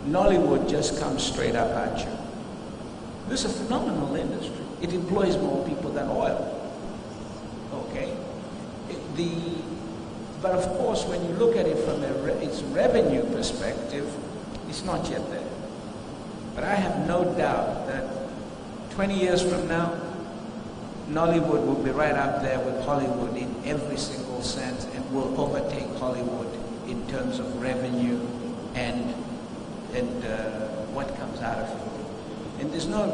Nollywood just comes straight up at you. This is a phenomenal industry. It employs more people than oil. Okay? But of course, when you look at it from its revenue perspective, it's not yet there. But I have no doubt that 20 years from now, Nollywood will be right up there with Hollywood in every single sense and will overtake Hollywood in terms of revenue and what comes out of it. And there's no,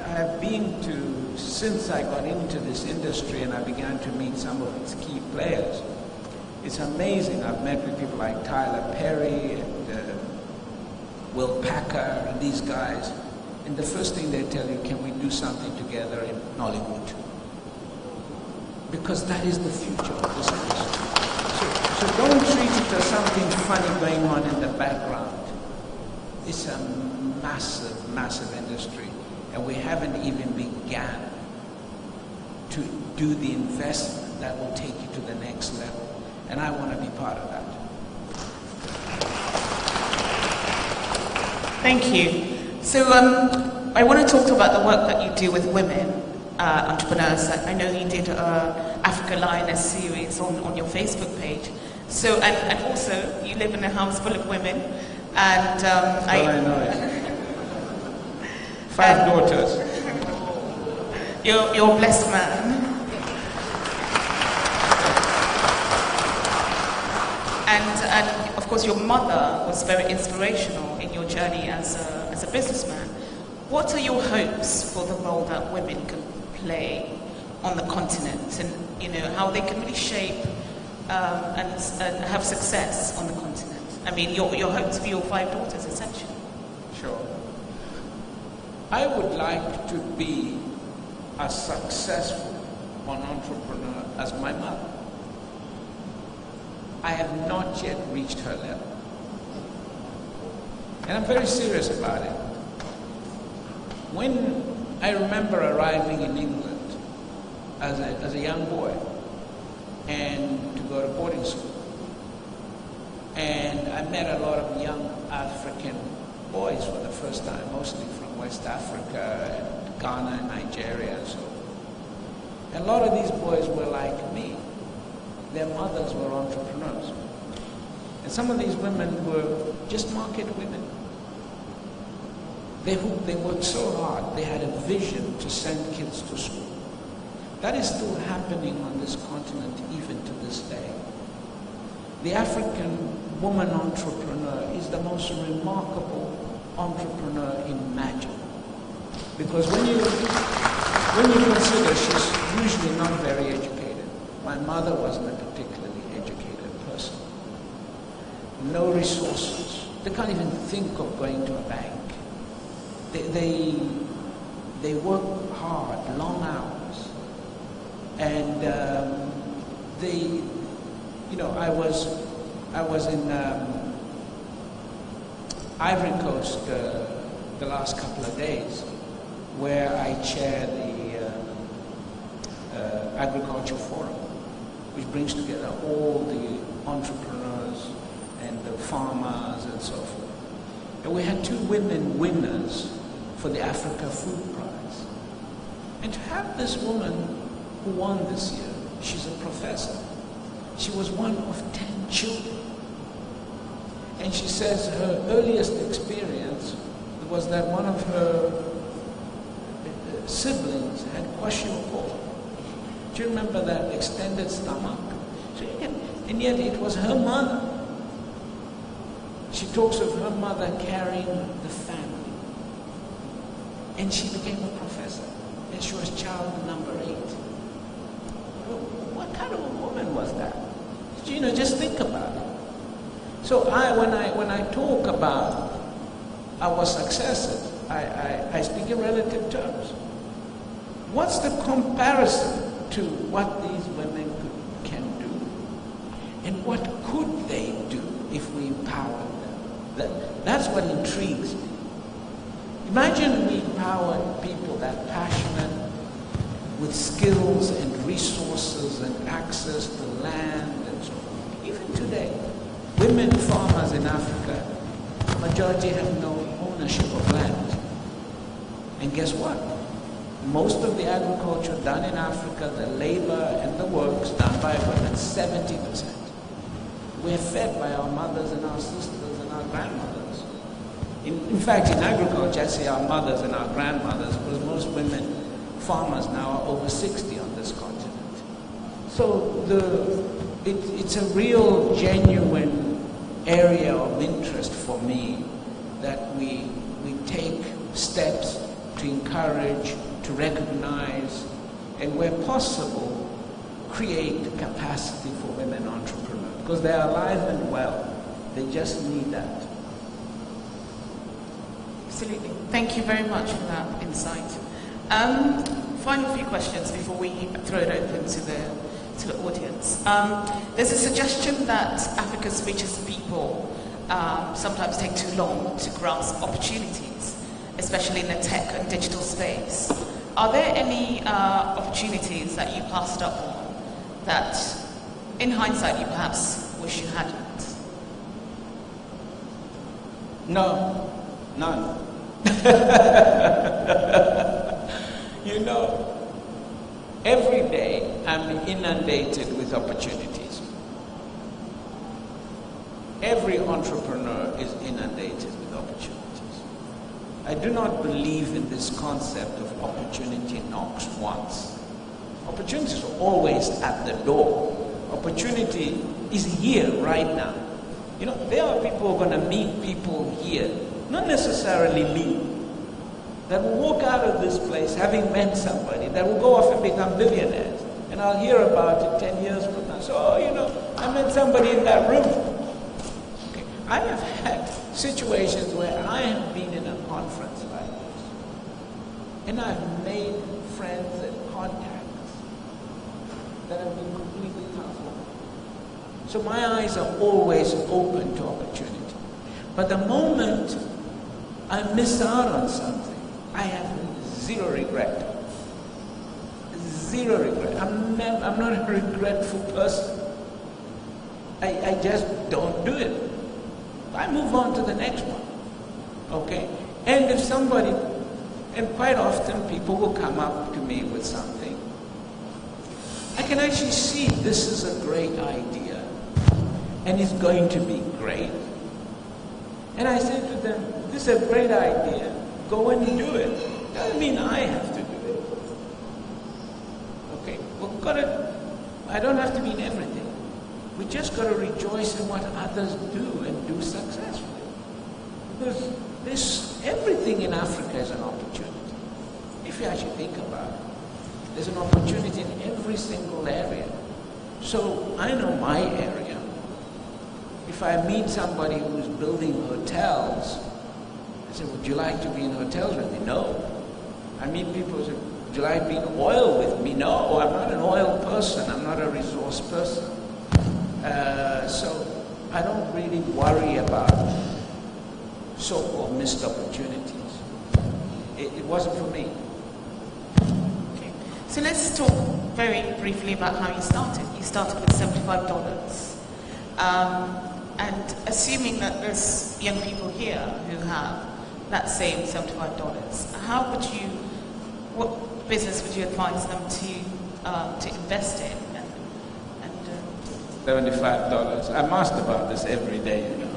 I've been to, since I got into this industry and I began to meet some of its key players, it's amazing. I've met with people like Tyler Perry and Will Packer and these guys. And the first thing they tell you, can we do something together in Nollywood? Because that is the future of this industry. So don't treat it as something funny going on in the background. It's a massive, massive industry. And we haven't even begun to do the investment that will take you to the next level. And I want to be part of that. Thank you. So I want to talk about the work that you do with women entrepreneurs. I know you did Africa Lioness series on your Facebook page. So and also you live in a house full of women, and I know it. 5 daughters. You're a blessed man. And of course your mother was very inspirational in your journey as a businessman. What are your hopes for the role that women can play on the continent, and you know how they can really shape and have success on the continent? I mean, your hopes for your 5 daughters, essentially. Sure. I would like to be as successful an entrepreneur as my mother. I have not yet reached her level. And I'm very serious about it. When I remember arriving in England as a young boy and to go to boarding school, and I met a lot of young African boys for the first time, mostly from West Africa and Ghana and Nigeria and so on. And a lot of these boys were like me. Their mothers were entrepreneurs. And some of these women were just market women. They worked so hard. They had a vision to send kids to school. That is still happening on this continent even to this day. The African woman entrepreneur is the most remarkable entrepreneur imaginable. Because when you consider she's usually not very educated. My mother wasn't a particularly educated person. No resources. They can't even think of going to a bank. They work hard, long hours, and I was in Ivory Coast the last couple of days, where I chair the Agriculture Forum, which brings together all the entrepreneurs and the farmers and so forth. And we had 2 women winners for the Africa Food Prize. And to have this woman who won this year, she's a professor. She was one of 10 children. And she says her earliest experience was that one of her siblings had kwashiorkor. Do you remember that extended stomach? And yet it was her mother. She talks of her mother carrying the family. And she became a professor. And she was child number 8. What kind of a woman was that? Just think about it. So when I talk about our successes, I speak in relative terms. What's the comparison to what these women can do? And what could they do if we empower them? That's what intrigues me. Imagine we empower people that are passionate, with skills and resources and access to land and so on. Even today, women farmers in Africa, majority have no ownership of land. And guess what? Most of the agriculture done in Africa, the labor and the works done by women, 70%. We're fed by our mothers and our sisters and our grandmothers. In fact, in agriculture, I say our mothers and our grandmothers, because most women farmers now are over 60 on this continent. So it's a real, genuine area of interest for me that we take steps to encourage, to recognize, and where possible, create capacity for women entrepreneurs. Because they are alive and well. They just need that. Absolutely. Thank you very much for that insight. Final few questions before we throw it open to the audience. There's a suggestion that Africa's richest people sometimes take too long to grasp opportunities, especially in the tech and digital space. Are there any opportunities that you passed up on that, in hindsight, you perhaps wish you hadn't? No, none. You know, every day I'm inundated with opportunities. Every entrepreneur is inundated with opportunities. I do not believe in this concept of opportunity knocks once. Opportunities are always at the door. Opportunity is here right now. You know, there are people who are going to meet people here, not necessarily me, that will walk out of this place having met somebody, that will go off and become billionaires. And I'll hear about it 10 years from now. So, oh, you know, I met somebody in that room. Okay. I have had situations where I have been in a conference like this, and I've made friends and contacts that have been completely transformed. So my eyes are always open to opportunity. But the moment I miss out on something, I have zero regret. Zero regret. I'm not a regretful person. I just don't do it. I move on to the next one. Okay? And if somebody, and quite often people will come up to me with something, I can actually see this is a great idea and it's going to be great. And I say to them, this is a great idea, go and do it. Doesn't mean I have to do it. Okay, I don't have to be in everything. We just got to rejoice in what others do and do successfully. Because everything in Africa is an opportunity. If you actually think about it, there's an opportunity in every single area. So I know my area. If I meet somebody who's building hotels, I say, would you like to be in hotels with me? No. I meet people who say, would you like to be in oil with me? No, I'm not an oil person. I'm not a resource person. So I don't really worry about so-called missed opportunities. It wasn't for me. Okay. So let's talk very briefly about how you started. You started with $75. And assuming that there's young people here who have that same $75, what business would you advise them to invest in? $75. I'm asked about this every day, you know.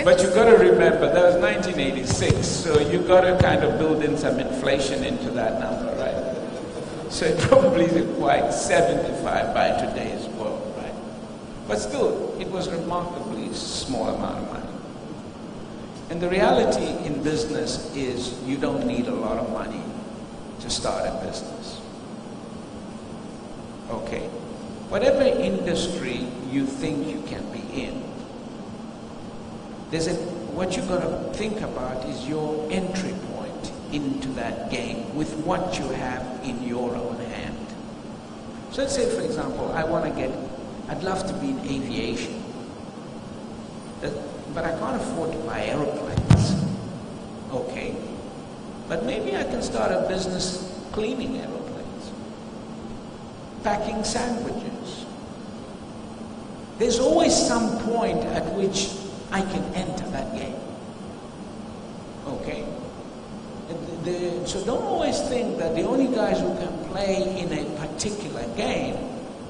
But you got to remember, that was 1986, so you got to kind of build in some inflation into that number, right? So it probably isn't quite 75 by today's world, right? But still, it was a remarkably small amount of money. And the reality in business is you don't need a lot of money to start a business. Okay? Whatever industry you think you can be in, what you've got to think about is your entry point into that game with what you have in your own hand. So let's say, for example, I'd love to be in aviation, but I can't afford to buy aeroplanes. Okay, but maybe I can start a business cleaning aeroplanes, packing sandwiches. There's always some point at which I can enter that game. Okay? So don't always think that the only guys who can play in a particular game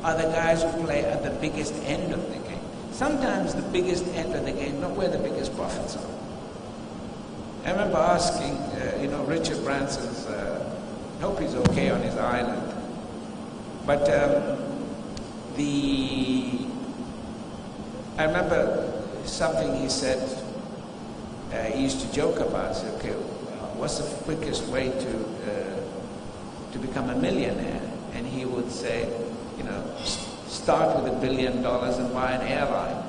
are the guys who play at the biggest end of the game. Sometimes the biggest end of the game, not where the biggest profits are. I remember asking, Richard Branson's, I hope he's okay on his island, but I remember something he said, he used to joke about, say, okay, what's the quickest way to become a millionaire? And he would say, start with $1 billion and buy an airline.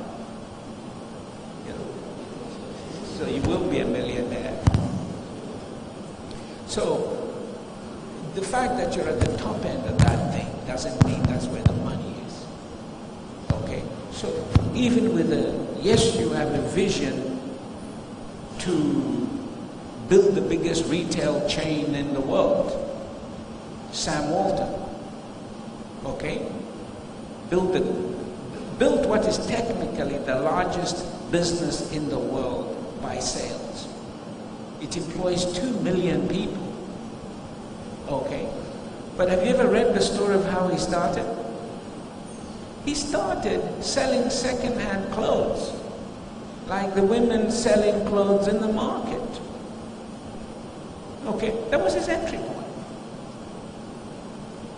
So you will be a millionaire. So the fact that you're at the top end of that thing doesn't mean that's where the money is. Okay? So even with yes, you have a vision to build the biggest retail chain in the world. Sam Walton. Okay? Built what is technically the largest business in the world by sales. It employs 2 million people. Okay? But have you ever read the story of how he started? He started selling second-hand clothes, like the women selling clothes in the market. Okay? That was his entry point.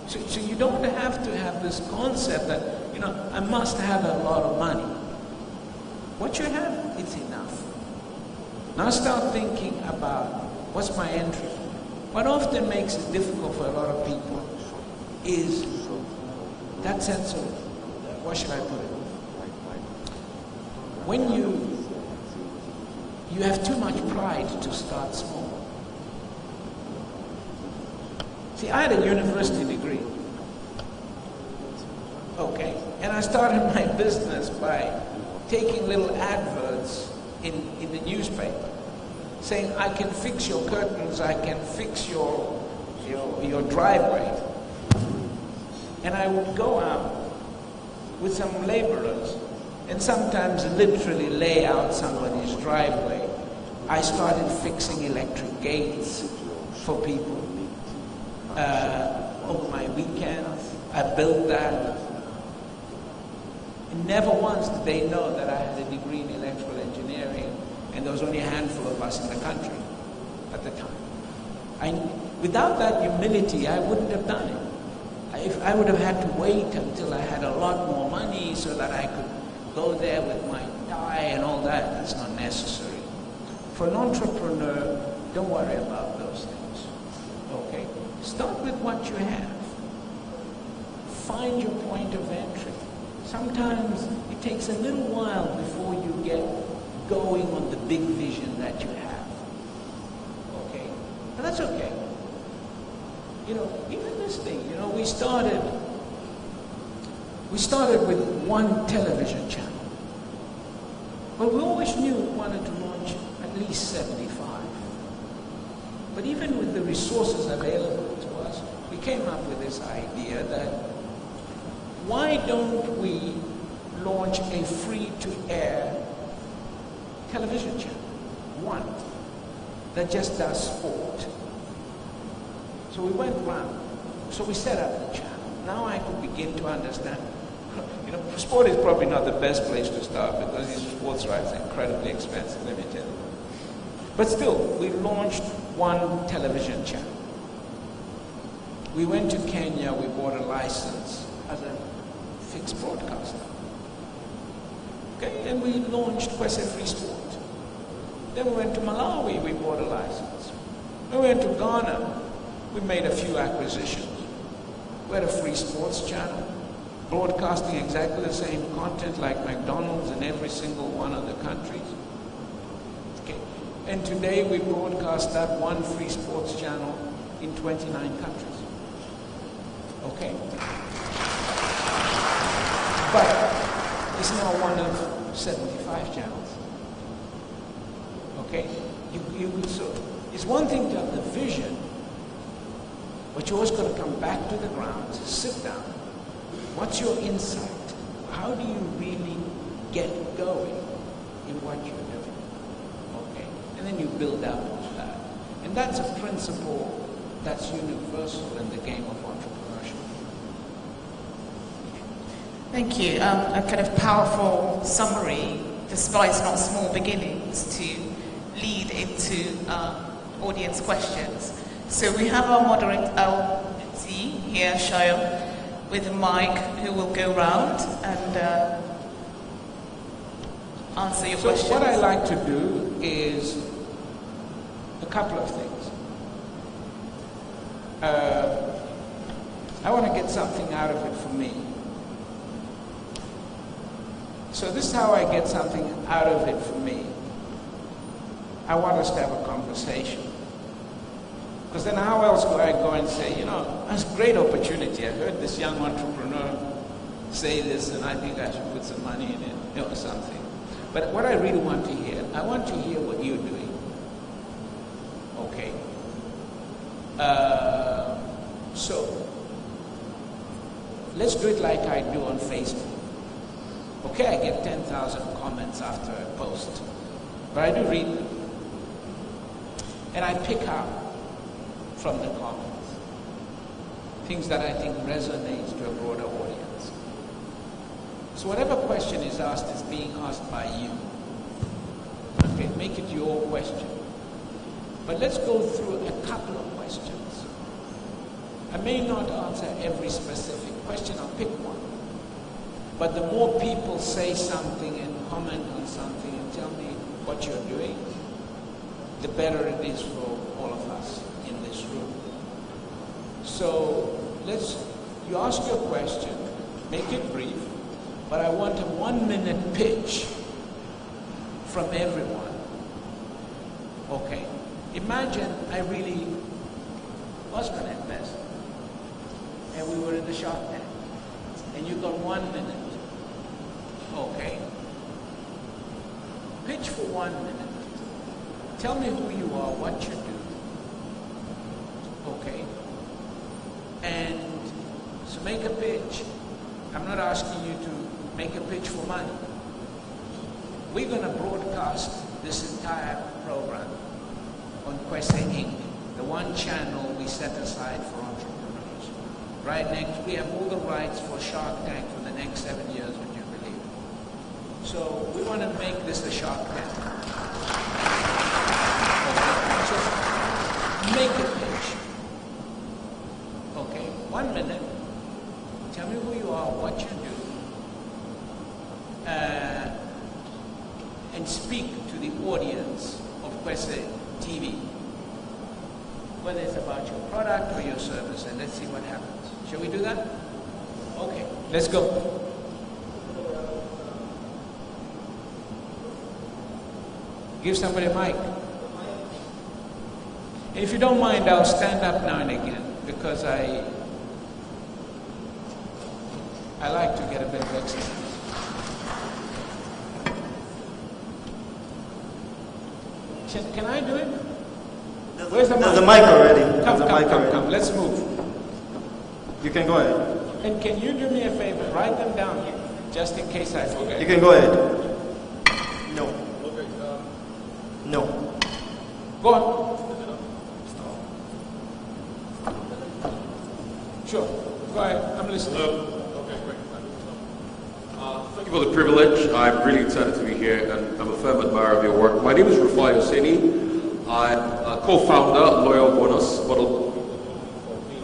So you don't have to have this concept that, I must have a lot of money. What you have, it's enough. Now start thinking about what's my entry. What often makes it difficult for a lot of people is that sense of, what should I put it? When you have too much pride to start small. See, I had a university degree. Okay, and I started my business by taking little adverts in the newspaper saying, I can fix your curtains, I can fix your driveway. And I would go out with some laborers and sometimes literally lay out somebody's driveway. I started fixing electric gates for people. Over my weekends, I built that. And never once did they know that I had a degree in electrical engineering, and there was only a handful of us in the country at the time. Without that humility, I wouldn't have done it. I would have had to wait until I had a lot more money so that I could go there with my tie and all that. That's not necessary. For an entrepreneur, don't worry about those things. Okay? Start with what you have. Find your point of entry. Sometimes it takes a little while before you get going on the big vision that you have. Okay? But that's okay. Even this thing, we started with one television channel. But we always knew we wanted to launch at least 75. But even with the resources available to us, we came up with this idea that why don't we launch a free-to-air television channel? One that just does sport. So we went around. So we set up the channel. Now I could begin to understand. Sport is probably not the best place to start because these sports rights are incredibly expensive, let me tell you. But still, we launched one television channel. We went to Kenya, we bought a license as a fixed broadcaster. Okay, and we launched Kwese Free Sport. Then we went to Malawi, we bought a license. Then we went to Ghana, we made a few acquisitions. We had a free sports channel, broadcasting exactly the same content like McDonald's in every single one of the countries. Okay. And today we broadcast that one free sports channel in 29 countries. Okay? But it's now one of 75 channels. Okay? So it's one thing to have the vision, but you always got to come back to the ground, sit down. What's your insight? How do you really get going? what you're doing. Okay? And then you build out of that. And that's a principle that's universal in the game of entrepreneurship. Thank you. A kind of powerful summary, despite not small beginnings, to lead into audience questions. So we have our moderator here, Shayo, with a mic, who will go round and answer your questions. So what I like to do is a couple of things. I want to get something out of it for me. So this is how I get something out of it for me. I want us to have a conversation. Because then how else do I go and say, you know, that's a great opportunity. I heard this young entrepreneur say this and I think I should put some money in it, or something. But what I really want to hear, I want to hear what you're doing. Okay. So, let's do it like I do on Facebook. Okay, I get 10,000 comments after a post, but I do read them. And I pick out from the comments things that I think resonate to a broader audience. So whatever question is asked is being asked by you. Okay, make it your question. But let's go through a couple of questions. I may not answer every specific question, I'll pick one. But the more people say something and comment on something and tell me what you're doing, the better it is for all of us in this room. So you ask your question, make it brief, but I want a 1-minute pitch from everyone. Okay? Imagine I really was going to invest and we were in the Shark Tank and you got 1 minute. Okay? Pitch for 1 minute. Tell me who you are, what you do. Okay? And so make a pitch. I'm not asking you to make a pitch for money. We're going to broadcast this entire program on Kwese Inc., the one channel we set aside for entrepreneurs. Right next, we have all the rights for Shark Tank for the next 7 years, would you believe? So we want to make this a Shark Tank. Okay. So make a pitch. Okay, 1 minute. Tell me who you are, what you do, and speak to the audience of Kwese TV. Whether it's about your product or your service, and let's see what happens. Shall we do that? Okay, let's go. Give somebody a mic. And if you don't mind, I'll stand up now and again, because I like to get a bit of exercise. Can I do it? Where's the mic? There's a mic already. Come. Let's move. You can go ahead. And can you do me a favor? Write them down here, just in case I forget. You can go ahead. No. No. Go on. Sure. Go ahead. I'm listening. Okay, great. Thank you for the privilege. I'm really excited to be here, and I'm a firm admirer of your work. My name is Rufai Hosseini. I'm a co-founder, Loyal Bonus, but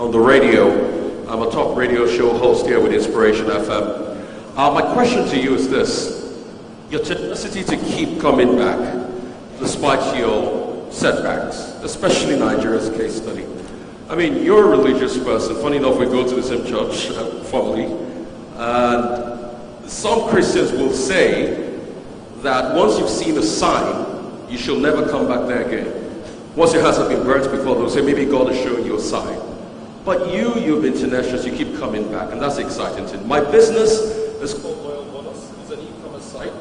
on the radio. I'm a top radio show host here with Inspiration FM. My question to you is this. Your tenacity to keep coming back, despite your setbacks, especially Nigeria's case study. I mean, you're a religious person. Funny enough, we go to the same church, formally. And some Christians will say that once you've seen a sign, you shall never come back there again. Once your house has been burnt before, they'll say, maybe God is showing you a sign. But you've been tenacious, you keep coming back, and that's exciting to me. My business is called Loyal Bonus. It's an e-commerce site.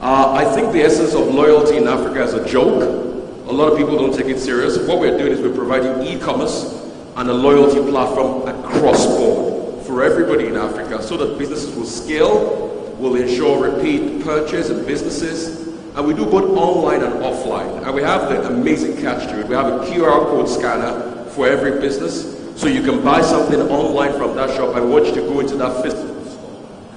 I think the essence of loyalty in Africa is a joke. A lot of people don't take it serious. What we're doing is we're providing e-commerce and a loyalty platform across board for everybody in Africa so that businesses will scale, will ensure repeat purchase and businesses, And we do both online and offline. And we have the amazing catch to it. We have a QR code scanner for every business. So you can buy something online from that shop and watch to go into that physical store.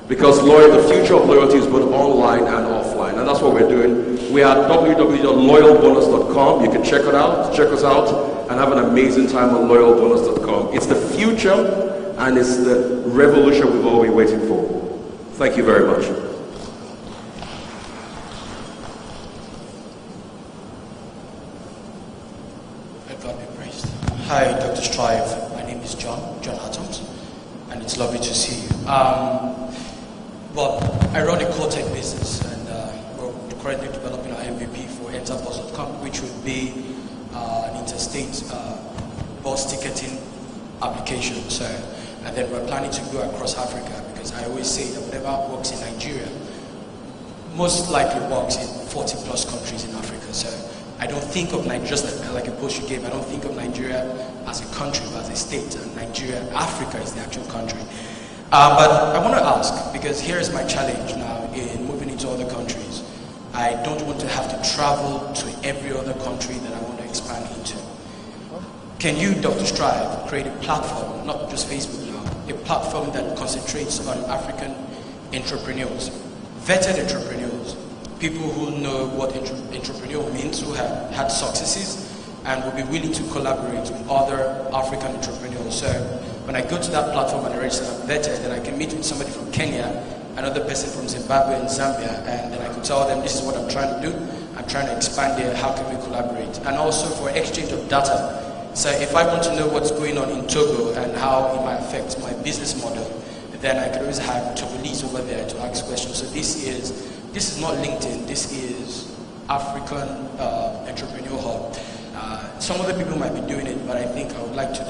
Because the future of loyalty is both online and offline. And that's what we're doing. We are at www.loyalbonus.com. You can check us out, and have an amazing time on loyalbonus.com. It's the future, and it's the revolution we've all been waiting for. Thank you very much. God be praised. Hi, Dr. Strive. My name is John Atoms, and it's lovely to see you. Well, I run a Cortec business, and we're currently developing our MVP for Enterprise.com, which would be an interstate bus ticketing application. So, and then we're planning to go across Africa, because I always say that whatever works in Nigeria most likely works in 40 plus countries in Africa. So I don't think of Nigeria, just like a post you gave, I don't think of Nigeria as a country, but as a state. And Africa is the actual country. But I want to ask, because here is my challenge now in moving into other countries. I don't want to have to travel to every other country that I want to expand into. Can you, Dr. Strive, create a platform, not just Facebook now, a platform that concentrates on African entrepreneurs, vetted entrepreneurs, people who know what entrepreneur means, who have had successes, and will be willing to collaborate with other African entrepreneurs. So when I go to that platform and I register, I'm vetted, then I can meet with somebody from Kenya, another person from Zimbabwe and Zambia, and then I could tell them, this is what I'm trying to do. I'm trying to expand there. How can we collaborate? And also for exchange of data. So if I want to know what's going on in Togo and how it might affect my business model, then I could always have Togolese over there to ask questions. So this is not LinkedIn. This is African Entrepreneur Hub. Some other people might be doing it, but I think I would like to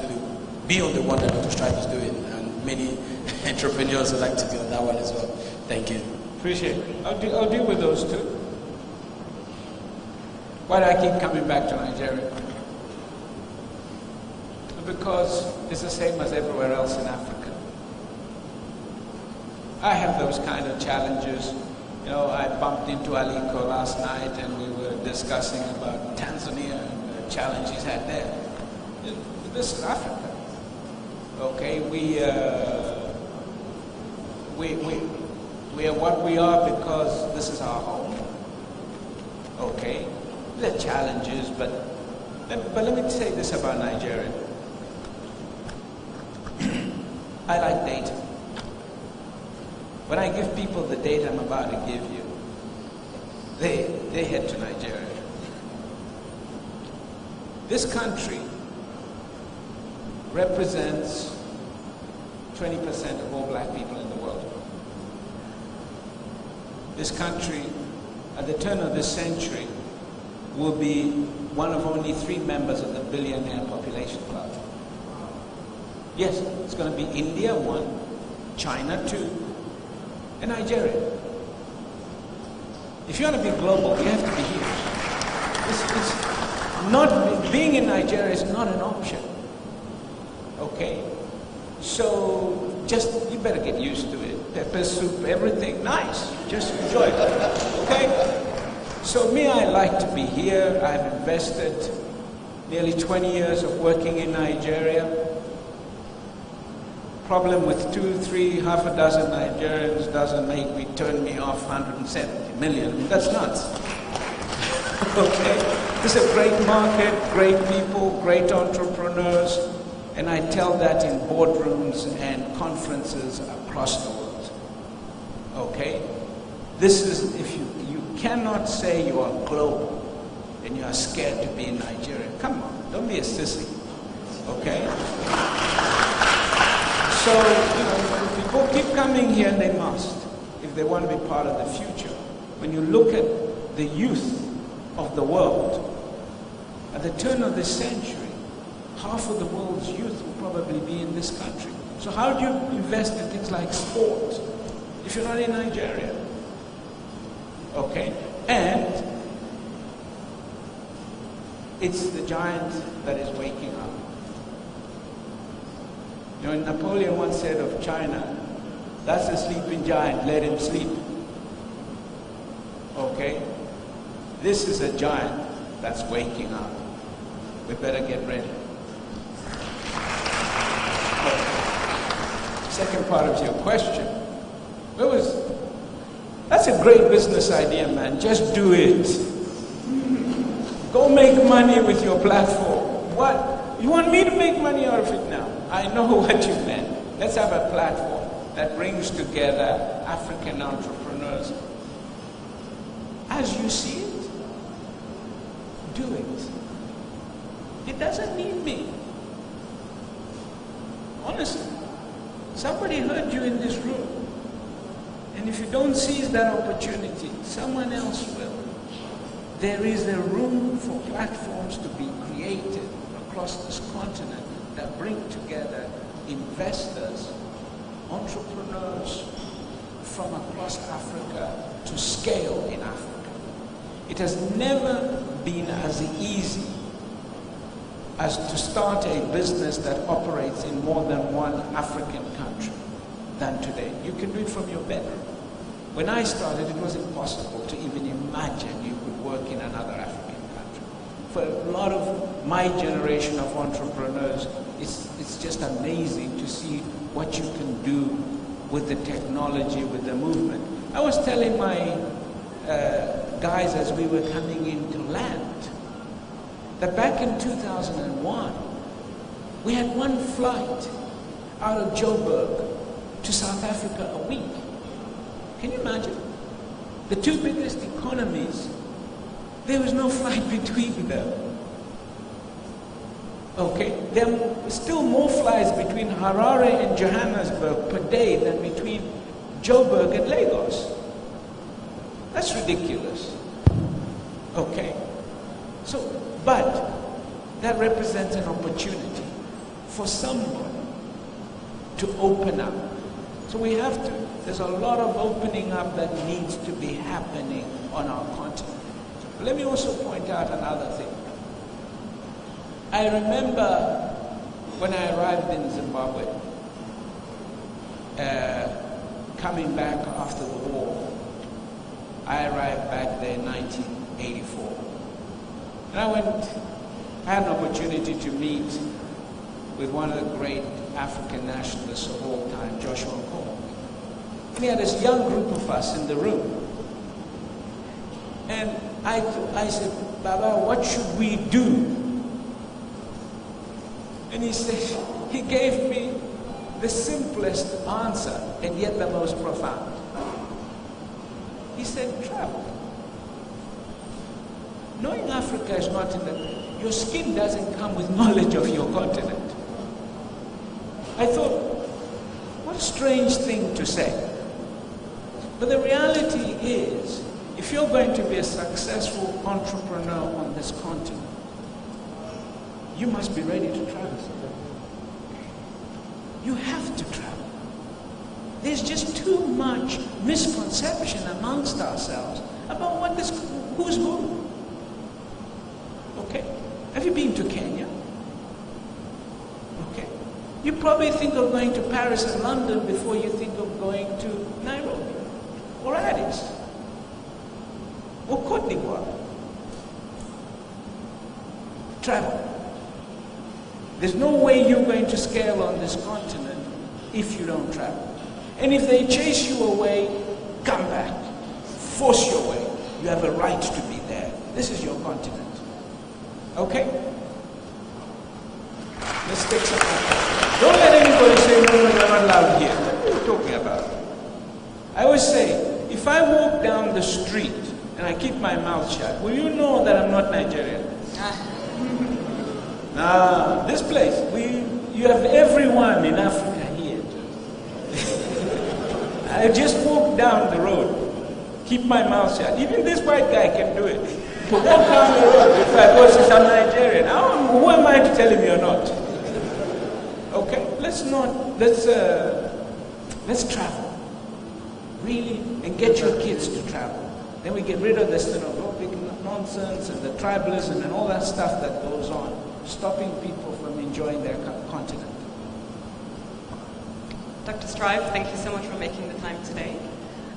be on the one that Dr. Strive is doing, and many entrepreneurs would like to be on that one as well. Thank you. Appreciate it. I'll deal with those too. Why do I keep coming back to Nigeria? Because it's the same as everywhere else in Africa. I have those kind of challenges. You know, I bumped into Aliko last night and we were discussing about Tanzania and the challenge he's had there. This is Africa. Okay, we are what we are because this is our home. Okay, there are challenges, but let me say this about Nigeria. I like data. When I give people the data I'm about to give you, they head to Nigeria. This country represents 20% of all black people in the world. This country, at the turn of this century, will be one of only 3 members of the billionaire population club. Yes, it's going to be India 1, China 2, and Nigeria. If you want to be global, you have to be here. Being in Nigeria is not an option. Okay? So you better get used to it. Pepper soup, everything, nice. Just enjoy it. Okay? So I like to be here. I've invested nearly 20 years of working in Nigeria. Problem with 2, 3, half a dozen Nigerians doesn't turn me off 170 million. That's nuts. Okay? This is a great market, great people, great entrepreneurs, and I tell that in boardrooms and conferences across the world. Okay? This is, if you cannot say you are global and you are scared to be in Nigeria. Come on, don't be a sissy. Okay? So, if people keep coming here, they must, if they want to be part of the future. When you look at the youth of the world, at the turn of this century, half of the world's youth will probably be in this country. So how do you invest in things like sport if you're not in Nigeria? Okay? And it's the giant that is waking up. Napoleon once said of China, that's a sleeping giant, let him sleep. Okay? This is a giant that's waking up. We better get ready. Second part of your question. That's a great business idea, man. Just do it. Go make money with your platform. What? You want me to make money out of it now? I know what you meant. Let's have a platform that brings together African entrepreneurs. As you see it, do it. It doesn't need me. Honestly. Somebody heard you in this room. And if you don't seize that opportunity, someone else will. There is a room for platforms to be created across this continent that bring together investors, entrepreneurs from across Africa to scale in Africa. It has never been as easy as to start a business that operates in more than one African country than today. You can do it from your bedroom. When I started, it was impossible to even imagine you could work in another African country. For a lot of my generation of entrepreneurs, it's just amazing to see what you can do with the technology, with the movement. I was telling my guys as we were coming into land that back in 2001, we had one flight out of Joburg to South Africa a week. Can you imagine? The two biggest economies, there was no flight between them. Okay, there are still more flights between Harare and Johannesburg per day than between Joburg and Lagos. That's ridiculous. Okay, so, but that represents an opportunity for someone to open up. So we have to, there's a lot of opening up that needs to be happening on our continent. But let me also point out another thing. I remember when I arrived in Zimbabwe, coming back after the war. I arrived back there in 1984. And I had an opportunity to meet with one of the great African nationalists of all time, Joshua Nkomo. And he had this young group of us in the room. And I said, Baba, what should we do? And he said, he gave me the simplest answer and yet the most profound. He said, travel. Knowing Africa is not in the, your skin doesn't come with knowledge of your continent. I thought, what a strange thing to say. But the reality is, if you're going to be a successful entrepreneur on this continent, you must be ready to travel. You have to travel. There's just too much misconception amongst ourselves about what this, who's who. Okay? Have you been to Kenya? Okay. You probably think of going to Paris and London before you think of going to Nairobi or Addis or Cote d'Ivoire. Travel. There's no way you're going to scale on this continent if you don't travel. And if they chase you away, come back. Force your way. You have a right to be there. This is your continent. Okay? Let's take some time. Don't let anybody say, no, you're not allowed here. What are you talking about? I always say, if I walk down the street and I keep my mouth shut, will you know that I'm not Nigerian? This place, you have everyone in Africa here. I just walk down the road, keep my mouth shut. Even this white guy can do it. To walk down the road, if I go to some Nigerian, who am I to tell him you're not? Okay, let's travel. Really, and get your kids to travel. Then we get rid of this xenophobic nonsense and the tribalism and all that stuff that goes on, stopping people from enjoying their continent. Dr. Strive, thank you so much for making the time today.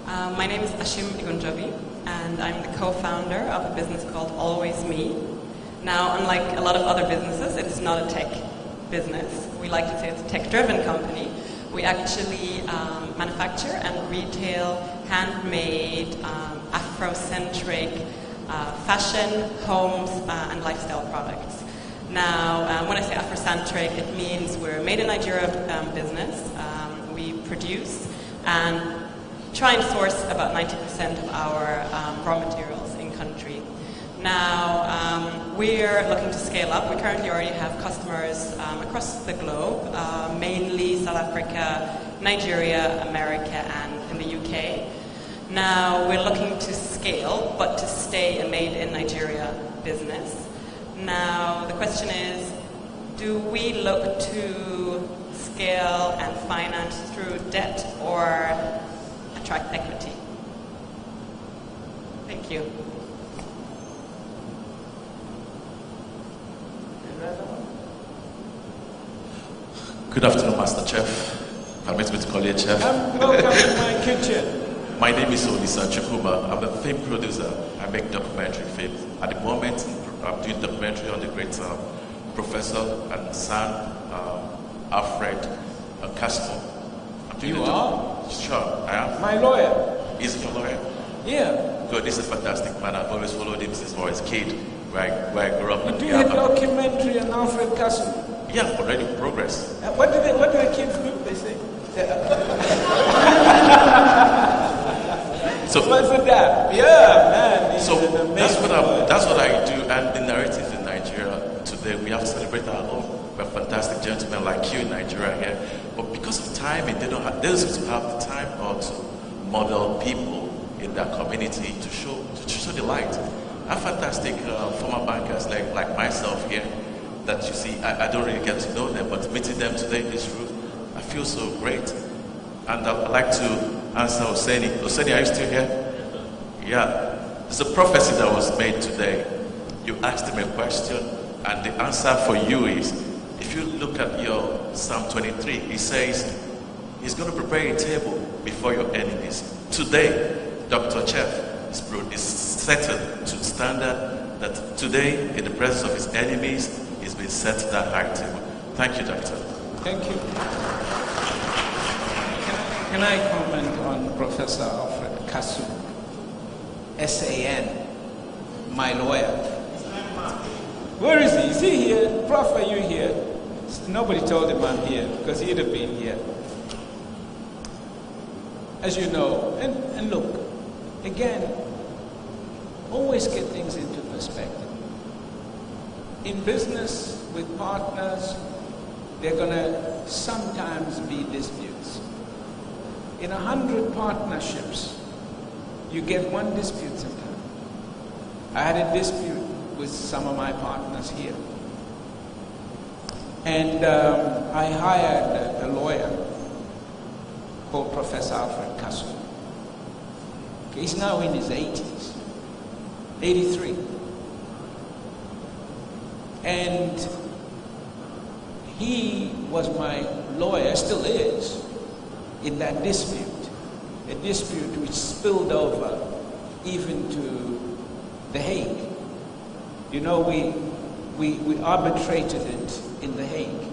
My name is Ashim Igunjobi, and I'm the co-founder of a business called Always Me. Now, unlike a lot of other businesses, it is not a tech business. We like to say it's a tech-driven company. We actually manufacture and retail handmade, Afrocentric fashion, homes, and lifestyle products. Now, when I say Afrocentric, it means we're a made in Nigeria business. We produce and try and source about 90% of our raw materials in country. Now, we're looking to scale up. We currently already have customers across the globe, mainly South Africa, Nigeria, America, and in the UK. Now, we're looking to scale, but to stay a made in Nigeria business. Now, the question is, do we look to scale and finance through debt or attract equity? Thank you. Good afternoon, Master Chef. Permit me to call you a chef. Welcome to my kitchen. My name is Olisa Chukuma. I'm a film producer. I make documentary films. At the moment, I'm doing documentary on the great professor and son, Alfred Castro. You are? Sure, I am. My lawyer. He's your lawyer? Yeah. Good, this is a fantastic man. I've always followed him since I was a kid, where I grew up. You do a documentary on Alfred Castro? Yeah, already in progress. What do the kids do, they say? So, what's that? Yeah, man. So that's what I do. And the narrative in Nigeria today, we have to celebrate our own. We're fantastic gentlemen like you in Nigeria here. But because of timing, they don't seem to have the time or to model people in their community to show the light. Our fantastic former bankers like myself here, that you see, I don't really get to know them, but meeting them today in this room, I feel so great. And I'd like to answer Oseni. Oseni, are you still here? Yeah. There's a prophecy that was made today. You asked him a question, and the answer for you is, if you look at your Psalm 23, it says, he's going to prepare a table before your enemies. Today, Dr. Chef is settled to standard that today, in the presence of his enemies, he's been set to that high table. Thank you, Doctor. Thank you. Can I comment on Professor Alfred Kasu? S-A-N, my lawyer. Where is he? Is he here? Prof, are you here? Nobody told him I'm here because he'd have been here. As you know, and look, again, always get things into perspective. In business with partners, there are going to sometimes be disputes. In 100 partnerships, you get one dispute sometimes. I had a dispute with some of my partners here. And I hired a lawyer called Professor Alfred Kasu. Okay, he's now in his 80s, 83. And he was my lawyer, still is, in that dispute. A dispute which spilled over even to The Hague. You know, we arbitrated it in The Hague,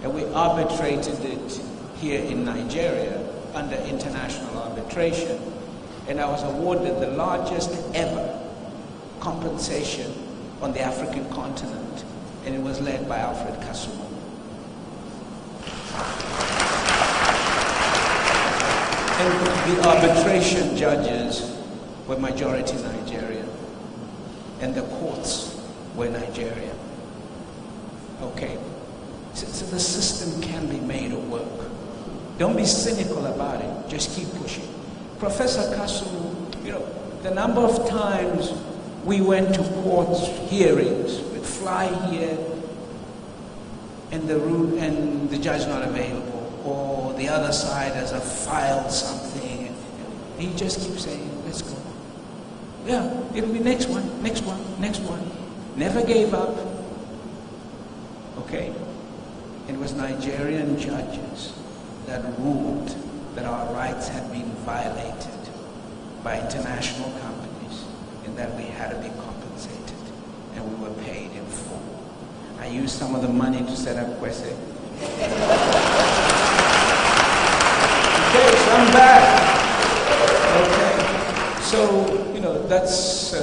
and we arbitrated it here in Nigeria under international arbitration, and I was awarded the largest ever compensation on the African continent, and it was led by Alfred Kasu. And the arbitration judges were majority Nigerian, and the courts were Nigerian. Okay, so the system can be made to work. Don't be cynical about it, just keep pushing. Professor Kasu, you know, the number of times we went to court hearings, we'd fly here, and the judge not available, or the other side has filed something, and he just keeps saying, let's go. Yeah, it'll be next one, next one, next one. Never gave up. Okay? It was Nigerian judges that ruled that our rights had been violated. by international companies in that we had to be compensated and we were paid in full. I used some of the money to set up Kwese. Okay, so I'm back. Okay, so, that's,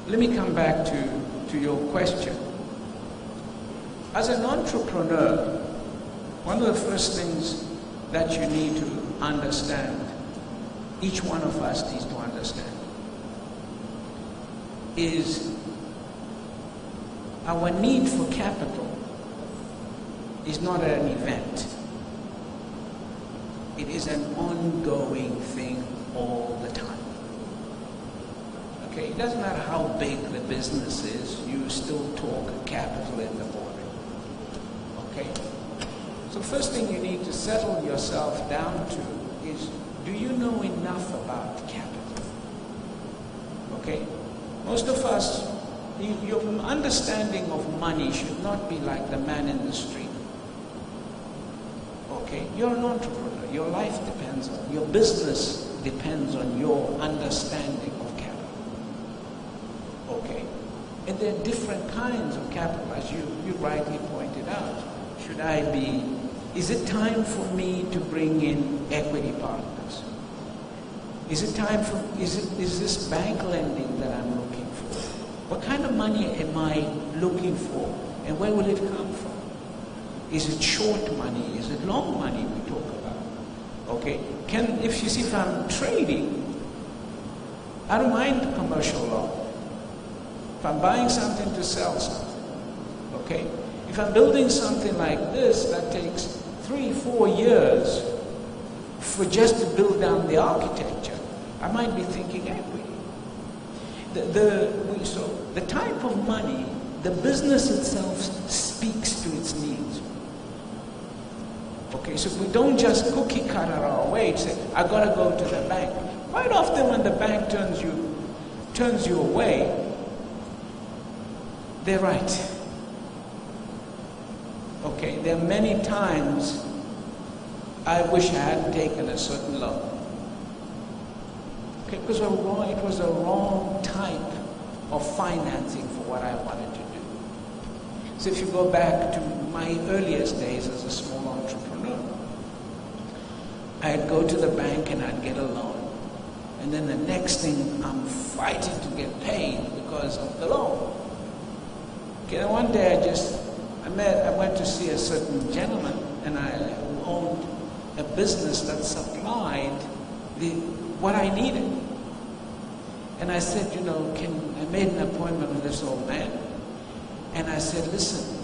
let me come back to your question. As an entrepreneur, one of the first things that you need to understand, each one of us needs to understand, is our need for capital is not an event. It is an ongoing thing all the time. Okay, it doesn't matter how big the business is, you still talk capital in the morning. Okay? So first thing you need to settle yourself down to is, do you know enough about capital? Okay? Most of us, your understanding of money should not be like the man in the street. Okay? You're an entrepreneur. Your life depends on, your business depends on your understanding of capital. Okay? And there are different kinds of capital, as you rightly pointed out. Is it time for me to bring in equity partners? Is this bank lending that I'm looking for? What kind of money am I looking for? And where will it come from? Is it short money? Is it long money we talk about? Okay, if I'm trading, I don't mind commercial law. If I'm buying something to sell something, okay? If I'm building something like this that takes 3-4 years for just to build down the architecture, I might be thinking equity. So the type of money, the business itself speaks to its needs. Okay, so we don't just cookie cutter our way and say, I gotta go to the bank. Quite often when the bank turns you away, they're right. Okay, there are many times I wish I hadn't taken a certain loan. Okay, because it was a wrong type of financing for what I wanted to do. So if you go back to my earliest days as a small entrepreneur, I'd go to the bank and I'd get a loan. And then the next thing, I'm fighting to get paid because of the loan. Okay, and one day I went to see a certain gentleman who owned a business that supplied what I needed. And I said, I made an appointment with this old man. And I said, listen,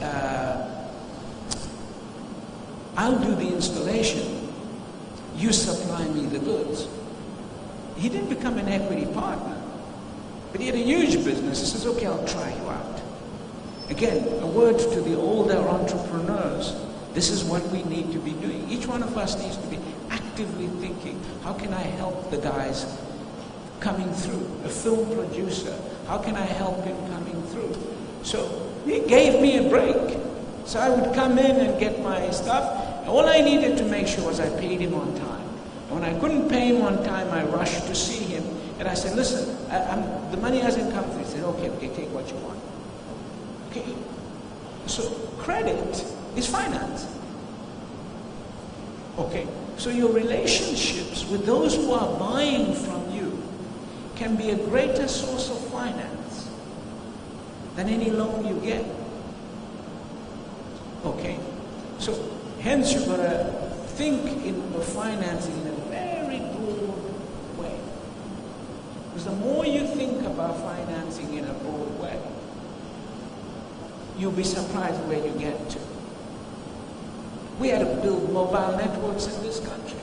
I'll do the installation. You supply me the goods. He didn't become an equity partner, but he had a huge business. He says, okay, I'll try you out. Again, a word to the older entrepreneurs, this is what we need to be doing. Each one of us needs to be actively thinking, how can I help the guys coming through? A film producer, how can I help him coming through? So he gave me a break. So I would come in and get my stuff. And all I needed to make sure was I paid him on time. And when I couldn't pay him on time, I rushed to see him. And I said, listen, the money hasn't come through. He said, okay, take what you want. Okay. So credit is finance. Okay. So your relationships with those who are buying from you can be a greater source of finance than any loan you get. Okay. So hence you've got to think of financing in a very broad way. Because the more you think about financing in a broad way, you'll be surprised where you get to. We had to build mobile networks in this country.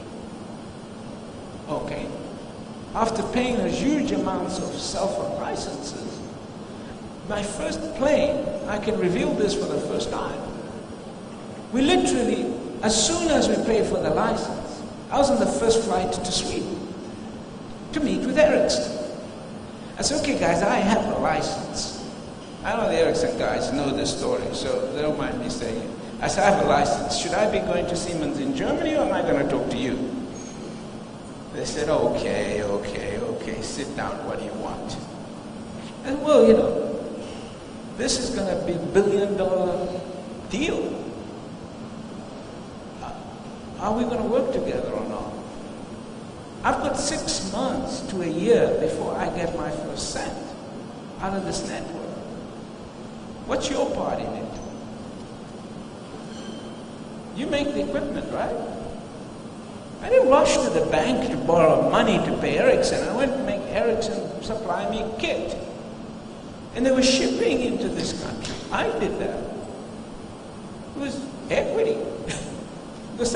Okay. After paying a huge amounts of cell phone licenses, my first plane, I can reveal this for the first time. We literally, as soon as we paid for the license, I was on the first flight to Sweden to meet with Ericsson. I said, okay guys, I have a license. I know the Ericsson guys know this story, so they don't mind me saying it. I said, I have a license. Should I be going to Siemens in Germany or am I going to talk to you? They said, okay, sit down, what do you want? And well, you know, this is going to be $1 billion deal. Are we going to work together or not? I've got 6 months to a year before I get my first cent out of this network. What's your part in it? You make the equipment, right? I didn't rush to the bank to borrow money to pay Ericsson. I went to make Ericsson supply me a kit. And they were shipping into this country. I did that. It was equity. Because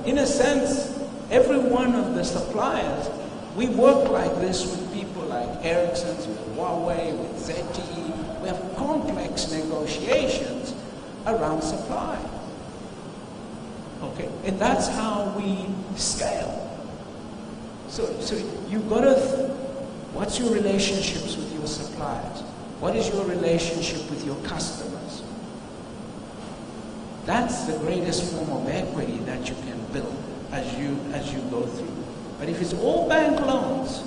in a sense, every one of the suppliers, we work like this with people like Ericsson, with Huawei, with ZTE. We have complex negotiations around supply. Okay, and that's how we scale. So you've got to, what's your relationships with your suppliers? What is your relationship with your customers? That's the greatest form of equity that you can build as you go through. But if it's all bank loans,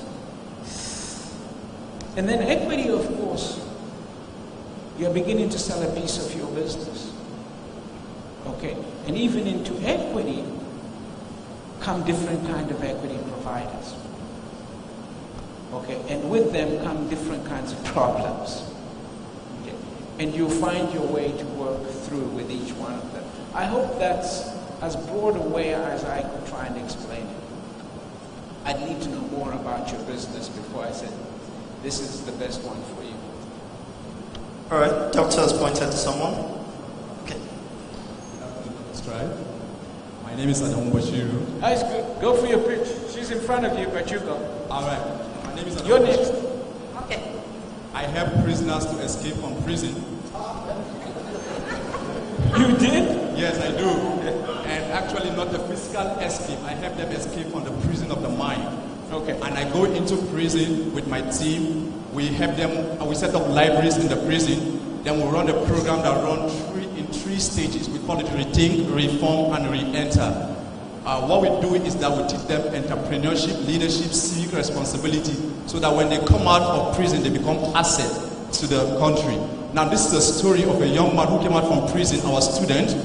and then equity, of course, you're beginning to sell a piece of your business. Okay, and even into equity come different kind of equity providers. Okay, and with them come different kinds of problems. Okay, and you find your way to work through with each one of them. I hope that's as broad a way as I could try and explain it. I'd need to know more about your business before I said, this is the best one for you. All right, doctor has pointed to someone. Okay. Let's try. My name is Adam Bashiru. That's good. Go for your pitch. She's in front of you, but you go. All right. My name is Adam. You're next. Okay. I help prisoners to escape from prison. You did? Yes, I do. And actually not a physical escape. I help them escape from the prison of the mind. Okay. And I go into prison with my team. We help them, we set up libraries in the prison. Then we run a program that runs in three stages. We call it Rethink, Reform, and Re-Enter. What we do is that we teach them entrepreneurship, leadership, civic responsibility, so that when they come out of prison, they become asset to the country. Now, this is a story of a young man who came out from prison, our student.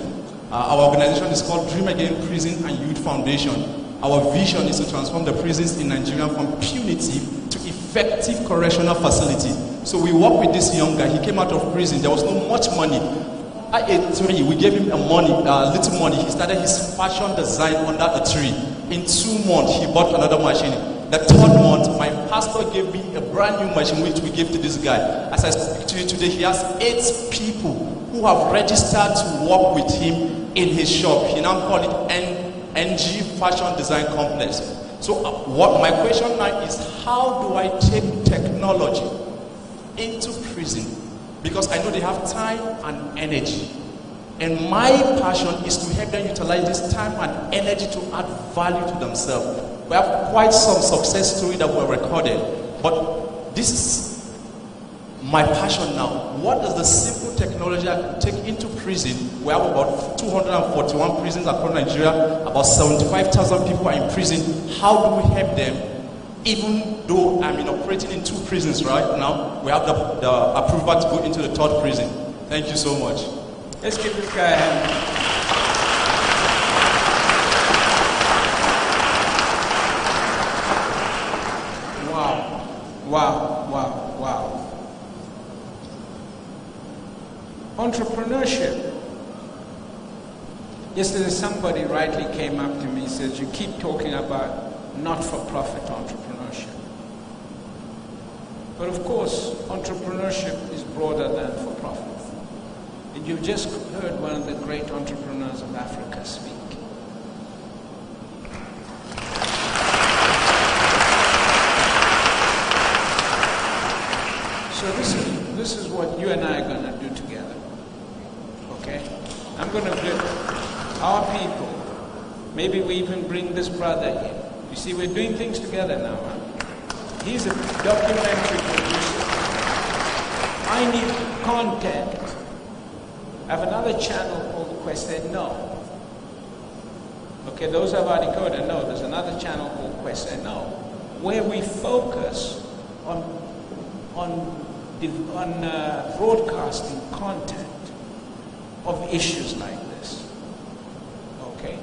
Our organization is called Dream Again Prison and Youth Foundation. Our vision is to transform the prisons in Nigeria from punitive to effective correctional facility. So we work with this young guy. He came out of prison. There was not much money. At age 3, we gave him little money. He started his fashion design under a tree. In 2 months, he bought another machine. The 3rd month, my pastor gave me a brand new machine which we gave to this guy. As I speak to you today, he has 8 people who have registered to work with him in his shop. He now called it NG Fashion Design Complex. So what my question now is, how do I take technology into prison? Because I know they have time and energy. And my passion is to help them utilize this time and energy to add value to themselves. We have quite some success stories that were recorded. But this is my passion now. What is the simple technology I can take into prison? We have about 241 prisons across Nigeria. About 75,000 people are in prison. How do we help them? Even though I'm operating in 2 prisons right now, we have the approval to go into the 3rd prison. Thank you so much. Let's give this guy a hand. Wow. Entrepreneurship. Yesterday somebody rightly came up to me and says, you keep talking about not-for-profit entrepreneurship. But of course, entrepreneurship is broader than for-profit. And you've just heard one of the great entrepreneurs of Africa speak. So this is what you and I are going to do together. Okay? I'm going to get our people. Maybe we even bring this brother in. You see, we're doing things together now. Huh? He's a documentary producer. I need content. I have another channel called Kwese. No. Okay, those of our decoder know there's another channel called Kwese Know, where we focus on broadcasting content of issues like this. Okay,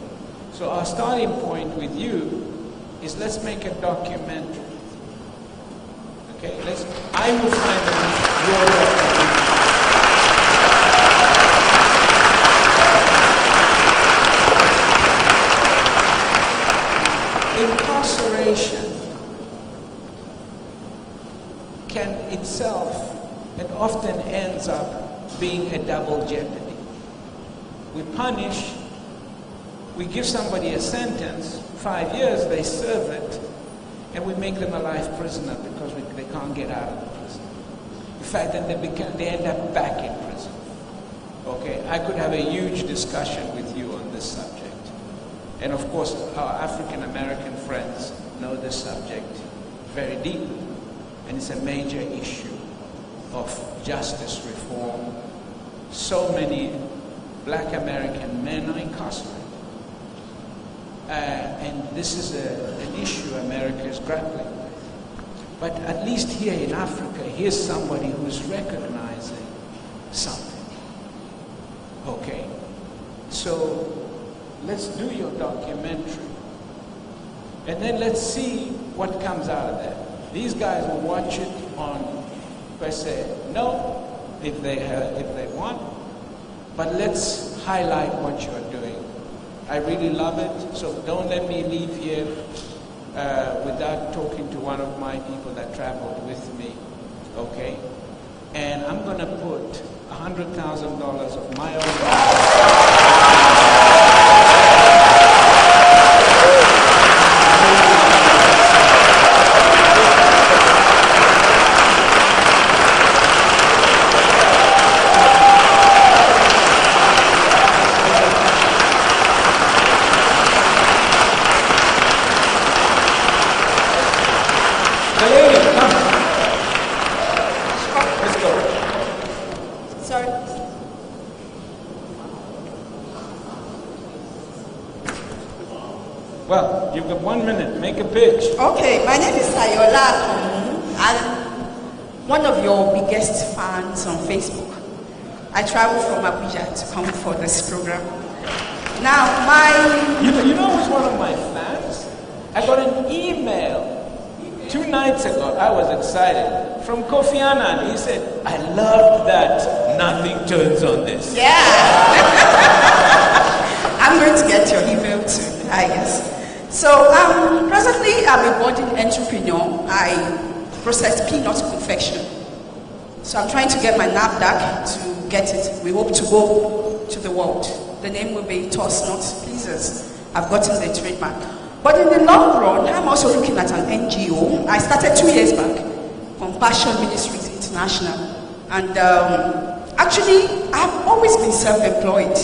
so our starting point with you is let's make a documentary. Okay, I will finance your documentary. Incarceration can itself, it often ends up being a double jeopardy. We punish, we give somebody a sentence, 5 years, they serve it, and we make them a life prisoner because they can't get out of the prison. In fact, then they end up back in prison. Okay, I could have a huge discussion with you on this subject. And of course, our African American friends know this subject very deeply. And it's a major issue of justice reform. So many black American men are incarcerated. And this is an issue America is grappling with. But at least here in Africa, here's somebody who's recognizing something. Okay? So let's do your documentary. And then let's see what comes out of that. These guys will watch it on Kwese Know if they want. But let's highlight what you're doing. I really love it, so don't let me leave here without talking to one of my people that traveled with me, okay? And I'm going to put $100,000 of my own Well, you've got 1 minute. Make a pitch. Okay, my name is Ayola. I'm one of your biggest fans on Facebook. I traveled from Abuja to come for this program. Now, You know who's one of my fans? I got an email 2 nights ago. I was excited. From Kofi Annan. He said, I love that nothing turns on this. Yeah. I'm going to get your email too, I guess. So presently I'm a budding entrepreneur. I process peanut confection. So I'm trying to get my NAFDAC to get it. We hope to go to the world. The name will be Toss Not Pleasers. I've gotten the trademark. But in the long run, I'm also looking at an NGO. I started 2 years back, Compassion Ministries International. And actually, I've always been self-employed,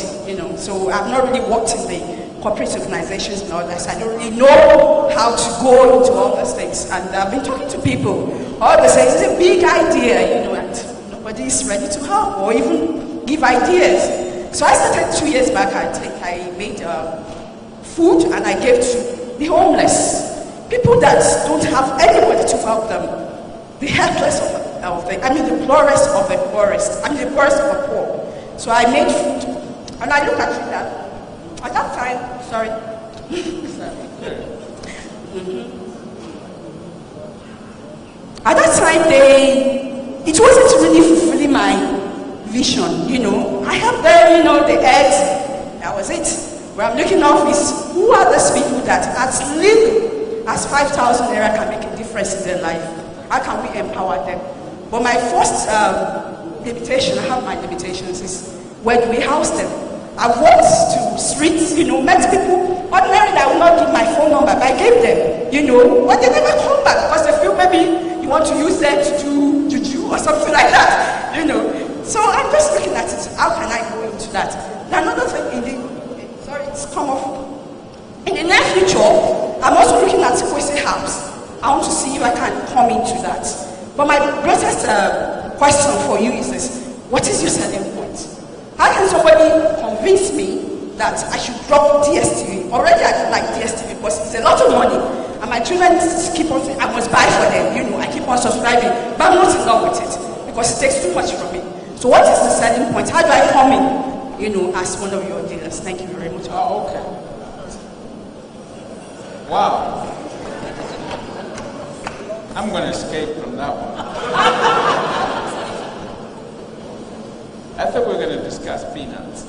so I've not really worked in the corporate organizations and all that. I don't really know how to go into all those things. And I've been talking to people. All they say, it's a big idea, and nobody is ready to help or even give ideas. So I started 2 years back. I made food and I gave to the homeless, people that don't have anybody to help them, the helpless the poorest of the poorest, the poorest of the poor. So I made food, and I look at that. At that time, sorry. At that time, it wasn't really fulfilling my vision, I have there, the eggs, that was it. Where I'm looking off is, who are these people that as little as 5,000 naira can make a difference in their life? How can we empower them? But my first limitation, I have my limitations, is where do we house them? I walked to streets, met people. Ordinarily, I would not give my phone number, but I gave them, but they never come back because they feel maybe you want to use them to do juju or something like that, So I'm just looking at it. How can I go into that? Now, another thing it's come off. In the near future, I'm also looking at Kwese House. I want to see if I can come into that. But my greatest question for you is this: what is your selling point? How can somebody convince me that I should drop DSTV. Already I don't like DSTV because it's a lot of money. And my children keep on saying, I must buy for them. I keep on subscribing. But I'm not in love with it because it takes too much from me. So what is the selling point? How do I come in, as one of your dealers? Thank you very much. Oh, okay. Wow. I'm going to escape from that one. I thought we were going to discuss peanuts.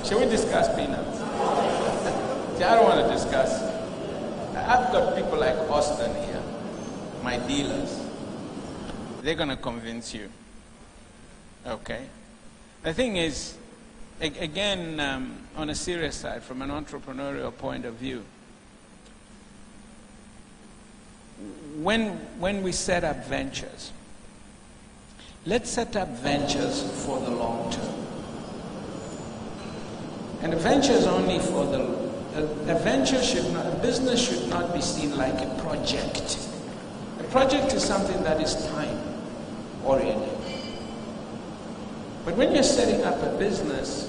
Shall we discuss peanuts? See, I don't want to discuss. I've got people like Austin here, my dealers. They're going to convince you. Okay? The thing is, again, on a serious side, from an entrepreneurial point of view, when we set up ventures, let's set up ventures for the long term. And a venture is only for a business should not be seen like a project. A project is something that is time-oriented. But when you're setting up a business,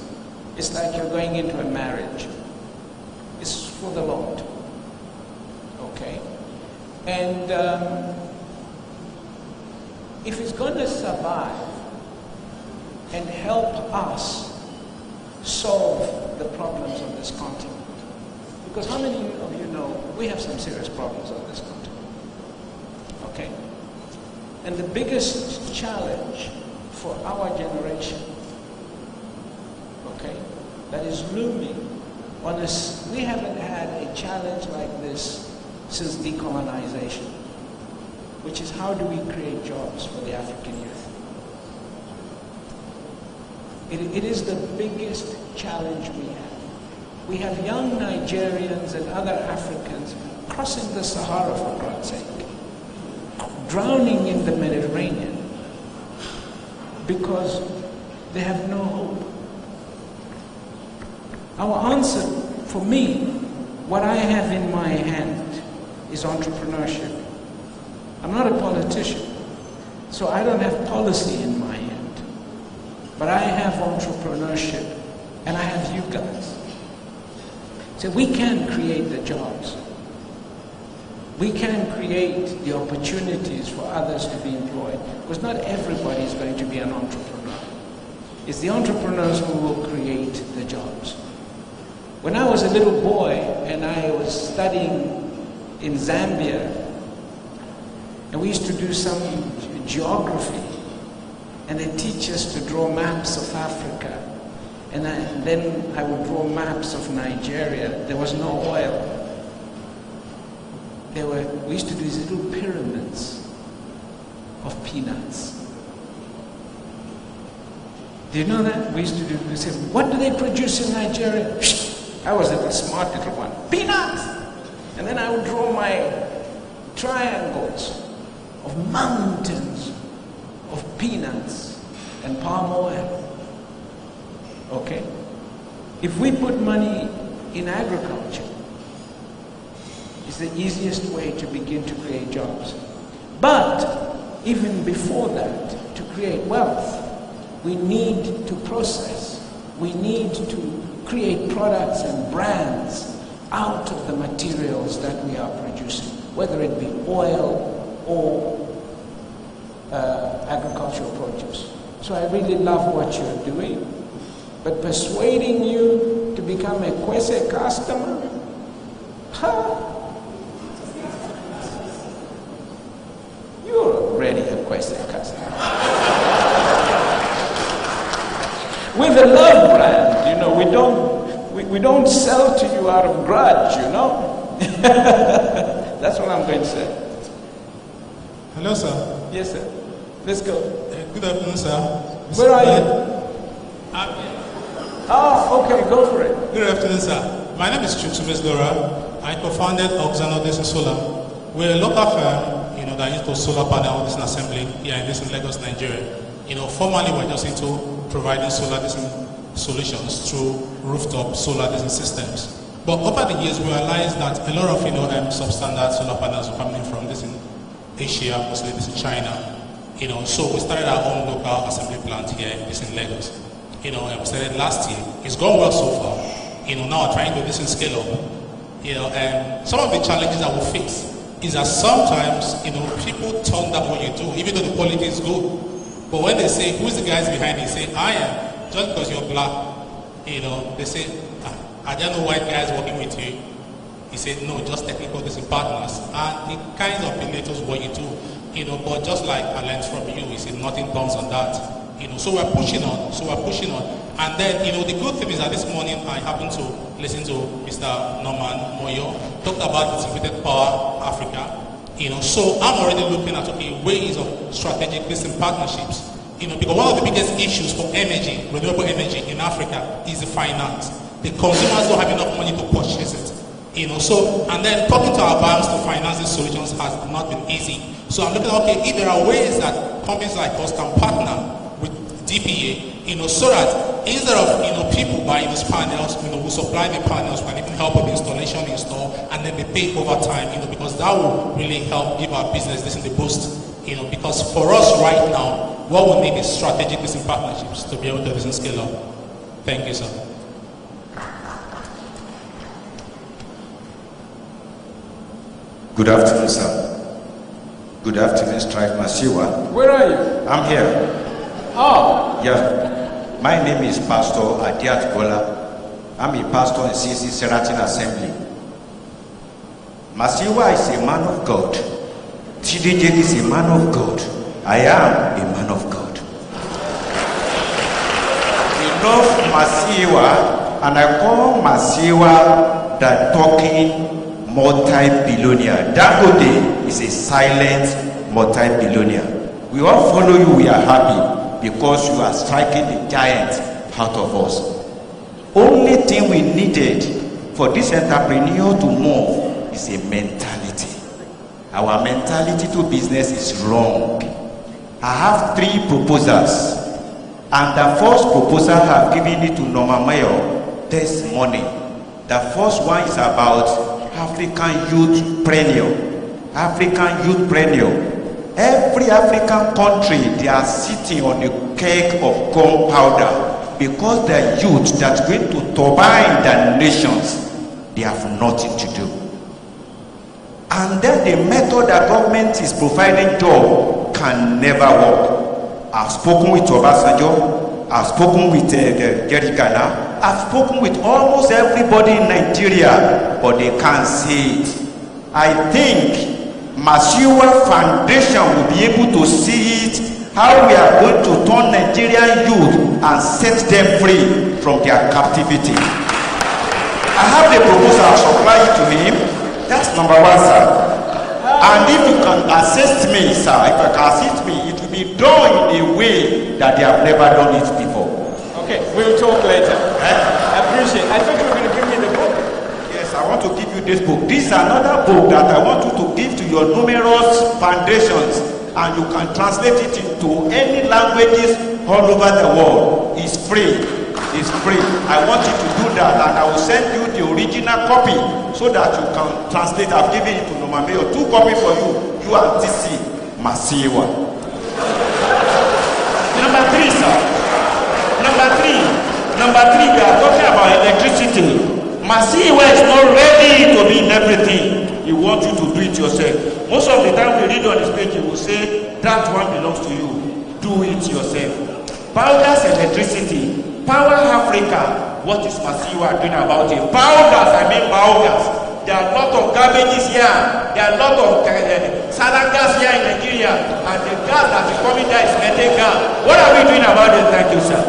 it's like you're going into a marriage. It's for the long term. Okay? And if it's going to survive and help us solve the problems of this continent, because how many of you know we have some serious problems on this continent? Okay? And the biggest challenge for our generation, okay, that is looming on us, we haven't had a challenge like this since decolonization, which is how do we create jobs for the African youth? It is the biggest challenge we have. We have young Nigerians and other Africans crossing the Sahara, for God's sake, drowning in the Mediterranean because they have no hope. Our answer, for me, what I have in my hand is entrepreneurship. I'm not a politician, so I don't have policy in my hand. But I have entrepreneurship, and I have you guys. So we can create the jobs. We can create the opportunities for others to be employed, because not everybody is going to be an entrepreneur. It's the entrepreneurs who will create the jobs. When I was a little boy and I was studying in Zambia, and we used to do some geography, and they teach us to draw maps of Africa, and then I would draw maps of Nigeria. There was no oil. We used to do these little pyramids of peanuts. Do you know that? We used to do, we said, what do they produce in Nigeria? I was a smart little one. Peanuts! And then I would draw my triangles of mountains of peanuts and palm oil. Okay? If we put money in agriculture, it's the easiest way to begin to create jobs. But even before that, to create wealth, we need to process. We need to create products and brands out of the materials that we are producing, whether it be oil or agricultural produce. So I really love what you're doing, but persuading you to become a Kwese customer, you're already a Kwese customer. With a love brand, you know, we don't sell to you out of grudge, you know. That's what I'm going to say. Hello, sir. Yes, sir. Let's go. Good afternoon, sir. Where are you? Oh, okay, go for it. Good afternoon, sir. My name is Chuchumes Dora. I co-founded Oxano Desi Solar. We're a local firm, you know, that installs solar panels and assembly here in Lagos, Nigeria. You know, formerly we're just into providing solar solutions through rooftop solar systems. But over the years, we realized that a lot of, you know, substandard solar panels are coming from this in Asia, mostly this in China. You know, so we started our own local assembly plant here in Lagos. started last year. It's gone well so far. Now we're trying to listen scale up. And some of the challenges that we face is that sometimes, people turn down what you do, even though the quality is good. But when they say, who's the guys behind it? They say, I am, just because you're black. They say, are there no white guys working with you? He said, no, just technical business partners. And it kind of belittles what you do. But just like I learned from you, he said, nothing comes on that. So we're pushing on. And then, the good thing is that this morning I happened to listen to Mr. Norman Moyo talk about distributed power Africa. So I'm already looking at ways of strategic business partnerships. Because one of the biggest issues for energy, renewable energy in Africa is the finance. The consumers don't have enough money to purchase it. And then talking to our banks to finance these solutions has not been easy. So I'm looking at, if there are ways that companies like us can partner with DPA, so that instead of people buying these panels, we supply the panels, we can even help with the installation, and then they pay over time, because that will really help give our business this in the boost. Because for us right now, what we need is strategic business partnerships to be able to business scale up. Thank you, sir. Good afternoon, sir. Good afternoon, Strive Masiwa. Where are you? I'm here. Oh. Yeah. My name is Pastor Adiat Gola. I'm a pastor in CC Seratin Assembly. Masiwa is a man of God. TDJ is a man of God. I am a man of God. We love Masiwa, and I call Masiwa the talking multi-billionaire. Dangote is a silent multi-billionaire. We all follow you, we are happy because you are striking the giant out of us. Only thing we needed for this entrepreneur to move is a mentality. Our mentality to business is wrong. I have 3 proposals, and the first proposal I have given it to Norman Mayor this morning. The first one is about African youthpreneur. African youthpreneur. Every African country, they are sitting on a keg of gunpowder because the youth that's going to turbine the nations, they have nothing to do. And then the method that government is providing job can never work. I've spoken with Obasanjo, I've spoken with Jerry Ghana, I've spoken with almost everybody in Nigeria, but they can't see it. I think Masiwa Foundation will be able to see it, how we are going to turn Nigerian youth and set them free from their captivity. I have the proposal, I'll supply it to him. That's number 1, sir. And if you can assist me, sir, if I can assist me, it will be done in a way that they have never done it before. Okay, we'll talk later. I appreciate it. I thought you were going to give me the book. Yes, I want to give you this book. This is another book that I want you to give to your numerous foundations, and you can translate it into any languages all over the world. It's free. It's free. I want you to do that, and I will send you the original copy so that you can translate. I've given it to Norman Mayor. 2 copies for you. You and TC Masiwa. Number 3, sir. Number 3, we are talking about electricity. Masiwa is not ready to be in everything. He wants you to do it yourself. Most of the time we read on his page, he will say, that one belongs to you. Do it yourself. Biogas electricity. Power Africa, what is Masiwa doing about it? Biogas, there are a lot of garbages here, there are a lot of salad gas here in Nigeria, and the gas that is coming there is methane gas. What are we doing about it? Thank you, sir.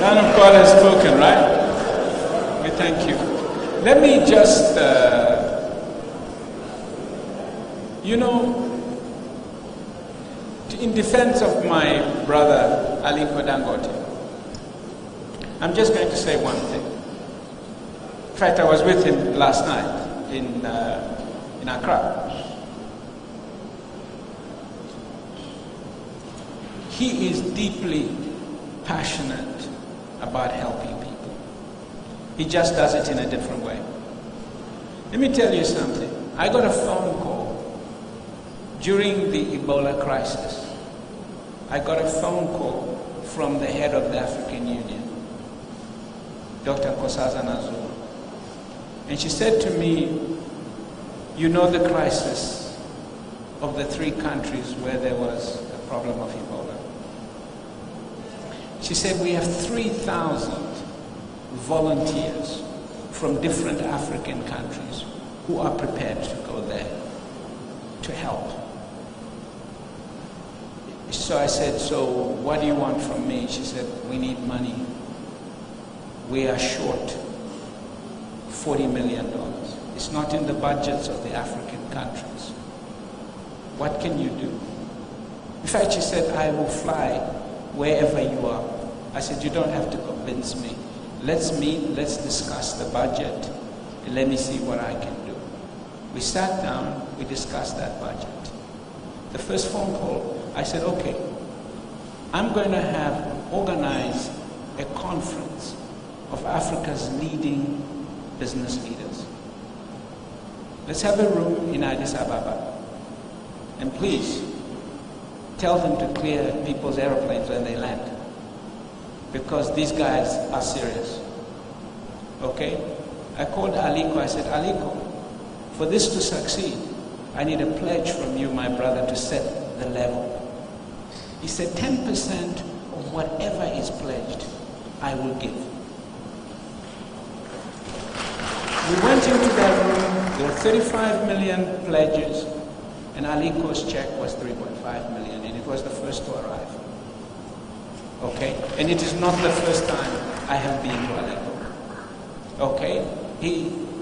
Man of God has spoken, right? We thank you. Let me just, in defense of my brother Aliko Dangote, I'm just going to say one thing. In fact, I was with him last night in Accra. He is deeply passionate about helping people. He just does it in a different way. Let me tell you something. I got a phone call During the Ebola crisis, I got a phone call from the head of the African Union, Dr. Nkosazana Zuma. And she said to me, you know the crisis of the 3 countries where there was a problem of Ebola. She said, we have 3,000 volunteers from different African countries who are prepared to go there to help. So I said, so what do you want from me? She said, we need money. We are short $40 million. It's not in the budgets of the African countries. What can you do? In fact, she said, I will fly wherever you are. I said, you don't have to convince me. Let's meet, let's discuss the budget, and let me see what I can do. We sat down, we discussed that budget. The first phone call, I said, okay, I'm going to organize a conference of Africa's leading business leaders. Let's have a room in Addis Ababa. And please, tell them to clear people's aeroplanes when they land. Because these guys are serious. Okay? I called Aliko, I said, Aliko, for this to succeed, I need a pledge from you, my brother, to set the level. He said, 10% of whatever is pledged, I will give. We went into that room, there were 35 million pledges, and Aliko's check was 3.5 million, and it was the first to arrive. Okay? And it is not the first time I have been to Aliko. Okay?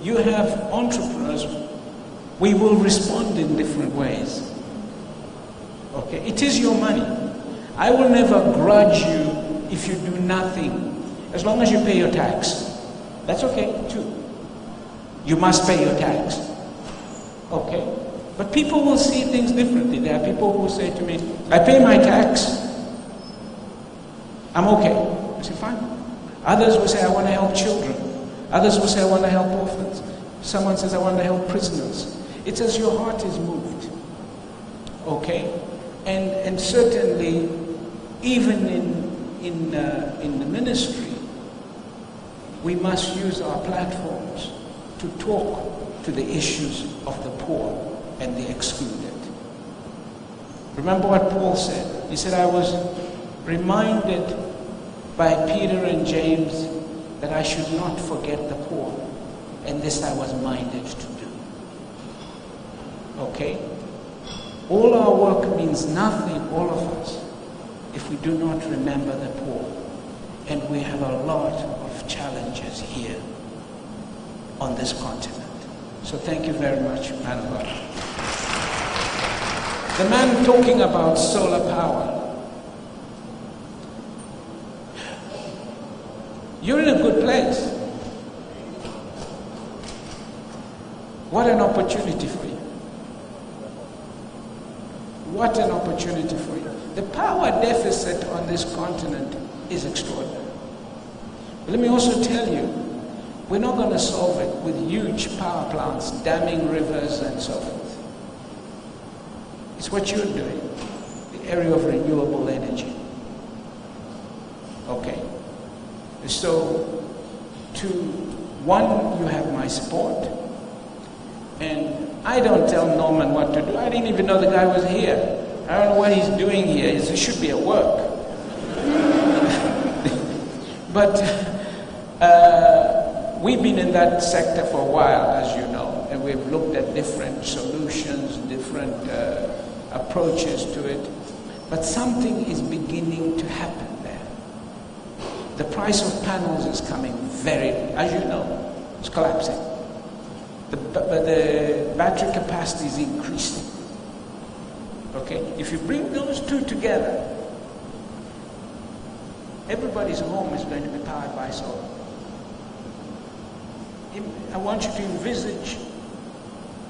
You have entrepreneurs, we will respond in different ways. Okay? It is your money. I will never grudge you if you do nothing, as long as you pay your tax. That's okay, too. You must pay your tax. Okay? But people will see things differently. There are people who say to me, I pay my tax, I'm okay. I say, fine. Others will say, I want to help children. Others will say, I want to help orphans. Someone says, I want to help prisoners. It's as your heart is moved. Okay? And certainly, even in the ministry, we must use our platforms to talk to the issues of the poor and the excluded. Remember what Paul said? He said, I was reminded by Peter and James that I should not forget the poor, and this I was minded to do. Okay? All our work means nothing, all of us, if we do not remember the poor. And we have a lot of challenges here on this continent. So thank you very much, man of God. The man talking about solar power. You're in a good place. What an opportunity for you. What an opportunity for you. The power deficit on this continent is extraordinary. But let me also tell you, we're not going to solve it with huge power plants, damming rivers and so forth. It's what you're doing, the area of renewable energy. Okay. So, you have my support. And I don't tell Norman what to do. I didn't even know the guy was here. I don't know what he's doing here. He should be at work. But we've been in that sector for a while, as you know, and we've looked at different solutions, different approaches to it. But something is beginning to happen there. The price of panels is coming as you know, it's collapsing. The battery capacity is increasing. Okay? If you bring those two together, everybody's home is going to be powered by solar. I want you to envisage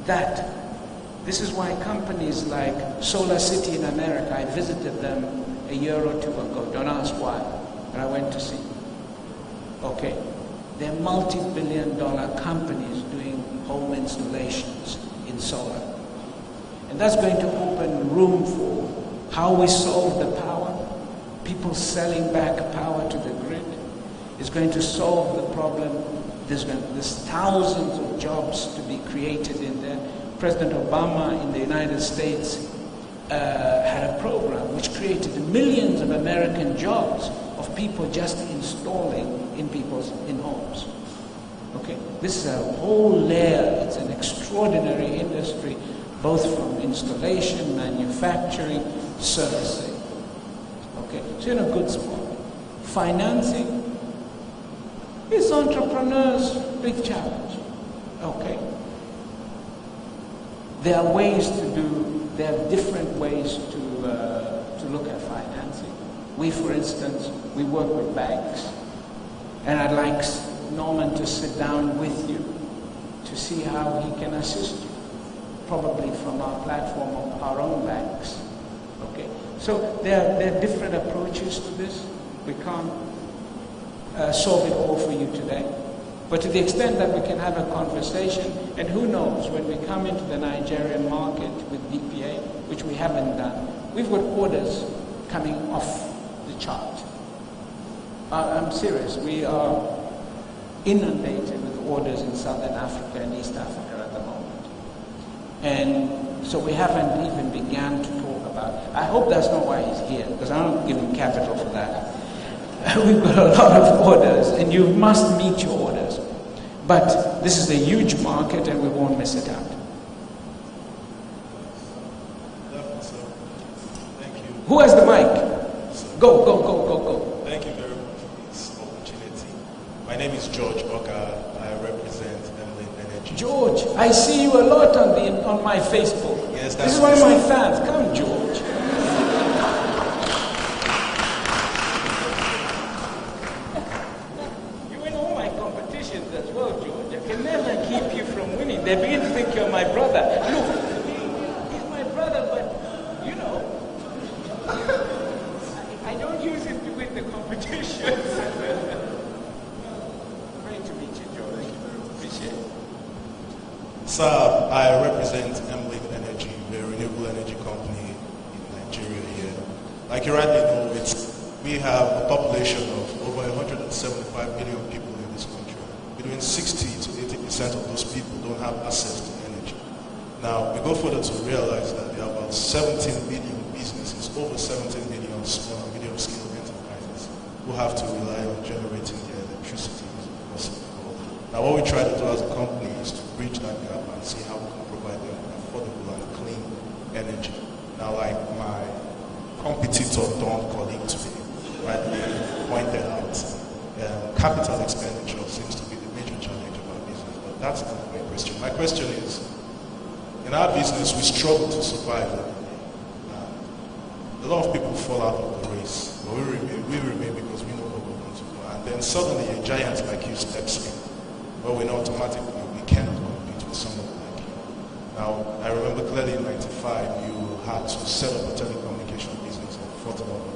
that. This is why companies like Solar City in America, I visited them a year or two ago. Don't ask why, but I went to see. Okay? They're multi-billion-dollar companies doing home installations in solar. And that's going to open room for how we solve the power, people selling back power to the grid. It's going to solve the problem. There's thousands of jobs to be created in there. President Obama in the United States had a program which created millions of American jobs of people just installing in homes. Okay, this is a whole layer. It's an extraordinary industry, both from installation, manufacturing, servicing. Okay, so you're in a good spot. Financing is entrepreneurs' big challenge. Okay, there are ways to do. There are different ways to look at financing. We, for instance, we work with banks, and I'd like Norman to sit down with you to see how he can assist you, probably from our platform of our own banks. Okay, so there are different approaches to this. We can't solve it all for you today, but to the extent that we can have a conversation, and who knows, when we come into the Nigerian market with BPA, which we haven't done, we've got orders coming off the chart. I'm serious. We are inundated with orders in Southern Africa and East Africa at the moment. And so we haven't even began to talk about it. I hope that's not why he's here, because I don't give him capital for that. We've got a lot of orders, and you must meet your orders. But this is a huge market, and we won't miss it out. Thank you. Who has the mic? Go. Thank you very much for this opportunity. My name is George Oka. I represent Emlyn Energy. George, I see you a lot on my Facebook. Yes, this is one of my fans. Come, George. You win all my competitions as well, George. I can never keep you from winning. They begin to think you're my brother. Look, he's my brother, but you know, I don't use him to win the competitions. Great to meet you, George. Thank you very much. Appreciate it. Sir, I represent Emlyn Energy, a renewable energy company in Nigeria here. Like you rightly know, we have a population of over 175 million people in this country. Between 60 to 80% of those people don't have access to energy. Now, we go further to realize that there are about 17 million businesses, over 17 million small and medium scale enterprises who have to rely on generating their electricity as possible. Now, what we try to do as a company is to bridge that gap and see how we can provide them affordable and clean energy. Now, like my competitor turned colleague today rightly pointed out, capital expenditure seems to be the major challenge of our business, but that's not my question. My question is, in our business, we struggle to survive every day. A lot of people fall out of the race, but we remain because we know what we want to do. And then suddenly a giant like you steps in, well, we know automatically we cannot compete with somebody like you. Now, I remember clearly in '95, you had to set up a telecommunication business at $40 per.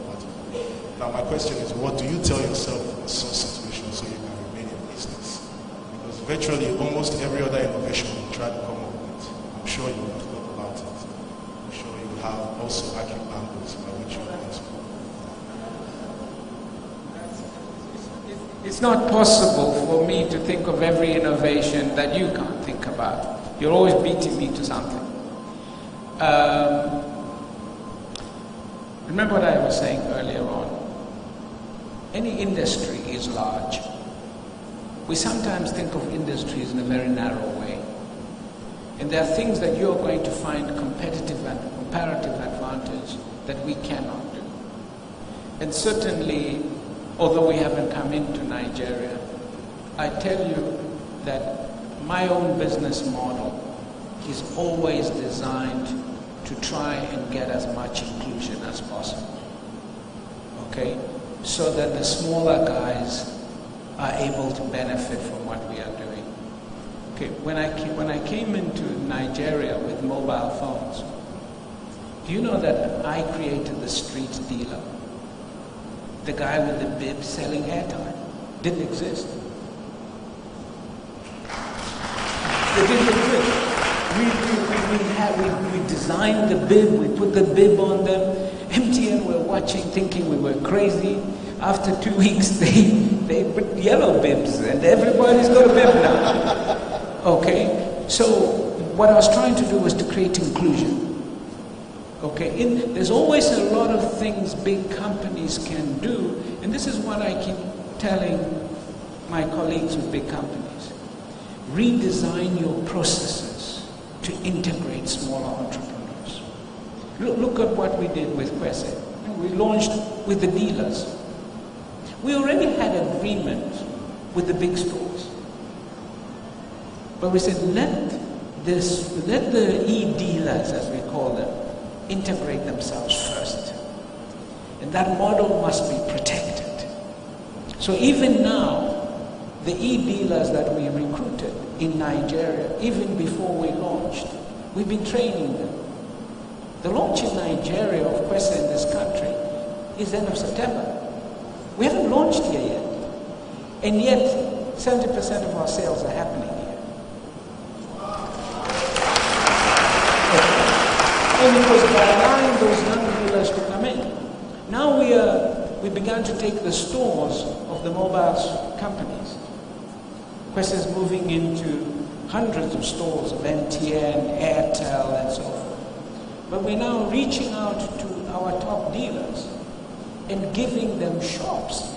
Now, my question is, what do you tell yourself in such situations so you can remain in business? Because virtually almost every other innovation you try to come up with, I'm sure you have thought about it. I'm sure you have also acute angles by which you can explore. It's not possible for me to think of every innovation that you can't think about. You're always beating me to something. Remember what I was saying earlier on. Any industry is large. We sometimes think of industries in a very narrow way. And there are things that you're going to find competitive and comparative advantage that we cannot do. And certainly, although we haven't come into Nigeria, I tell you that my own business model is always designed to try and get as much inclusion as possible. Okay? So that the smaller guys are able to benefit from what we are doing. Okay, when I came into Nigeria with mobile phones, do you know that I created the street dealer? The guy with the bib selling airtime. Didn't exist. It didn't exist. We designed the bib, we put the bib on them. MTN were watching, thinking we were crazy. After 2 weeks, they put yellow bibs, and everybody's got a bib now. Okay? So what I was trying to do was to create inclusion. Okay? There's always a lot of things big companies can do, and this is what I keep telling my colleagues with big companies. Redesign your processes to integrate smaller entrepreneurs. Look at what we did with Kwese. We launched with the dealers. We already had agreement with the big stores. But we said, let the e-dealers, as we call them, integrate themselves first. And that model must be protected. So even now, the e-dealers that we recruited in Nigeria, even before we launched, we've been training them. The launch in Nigeria of Kwese in this country is end of September. We haven't launched here yet. And yet, 70% of our sales are happening here. And it was by allowing those young dealers to come in. Now we began to take the stores of the mobile companies. Kwese is moving into hundreds of stores of MTN, Airtel, and so forth. But we're now reaching out to our top dealers and giving them shops,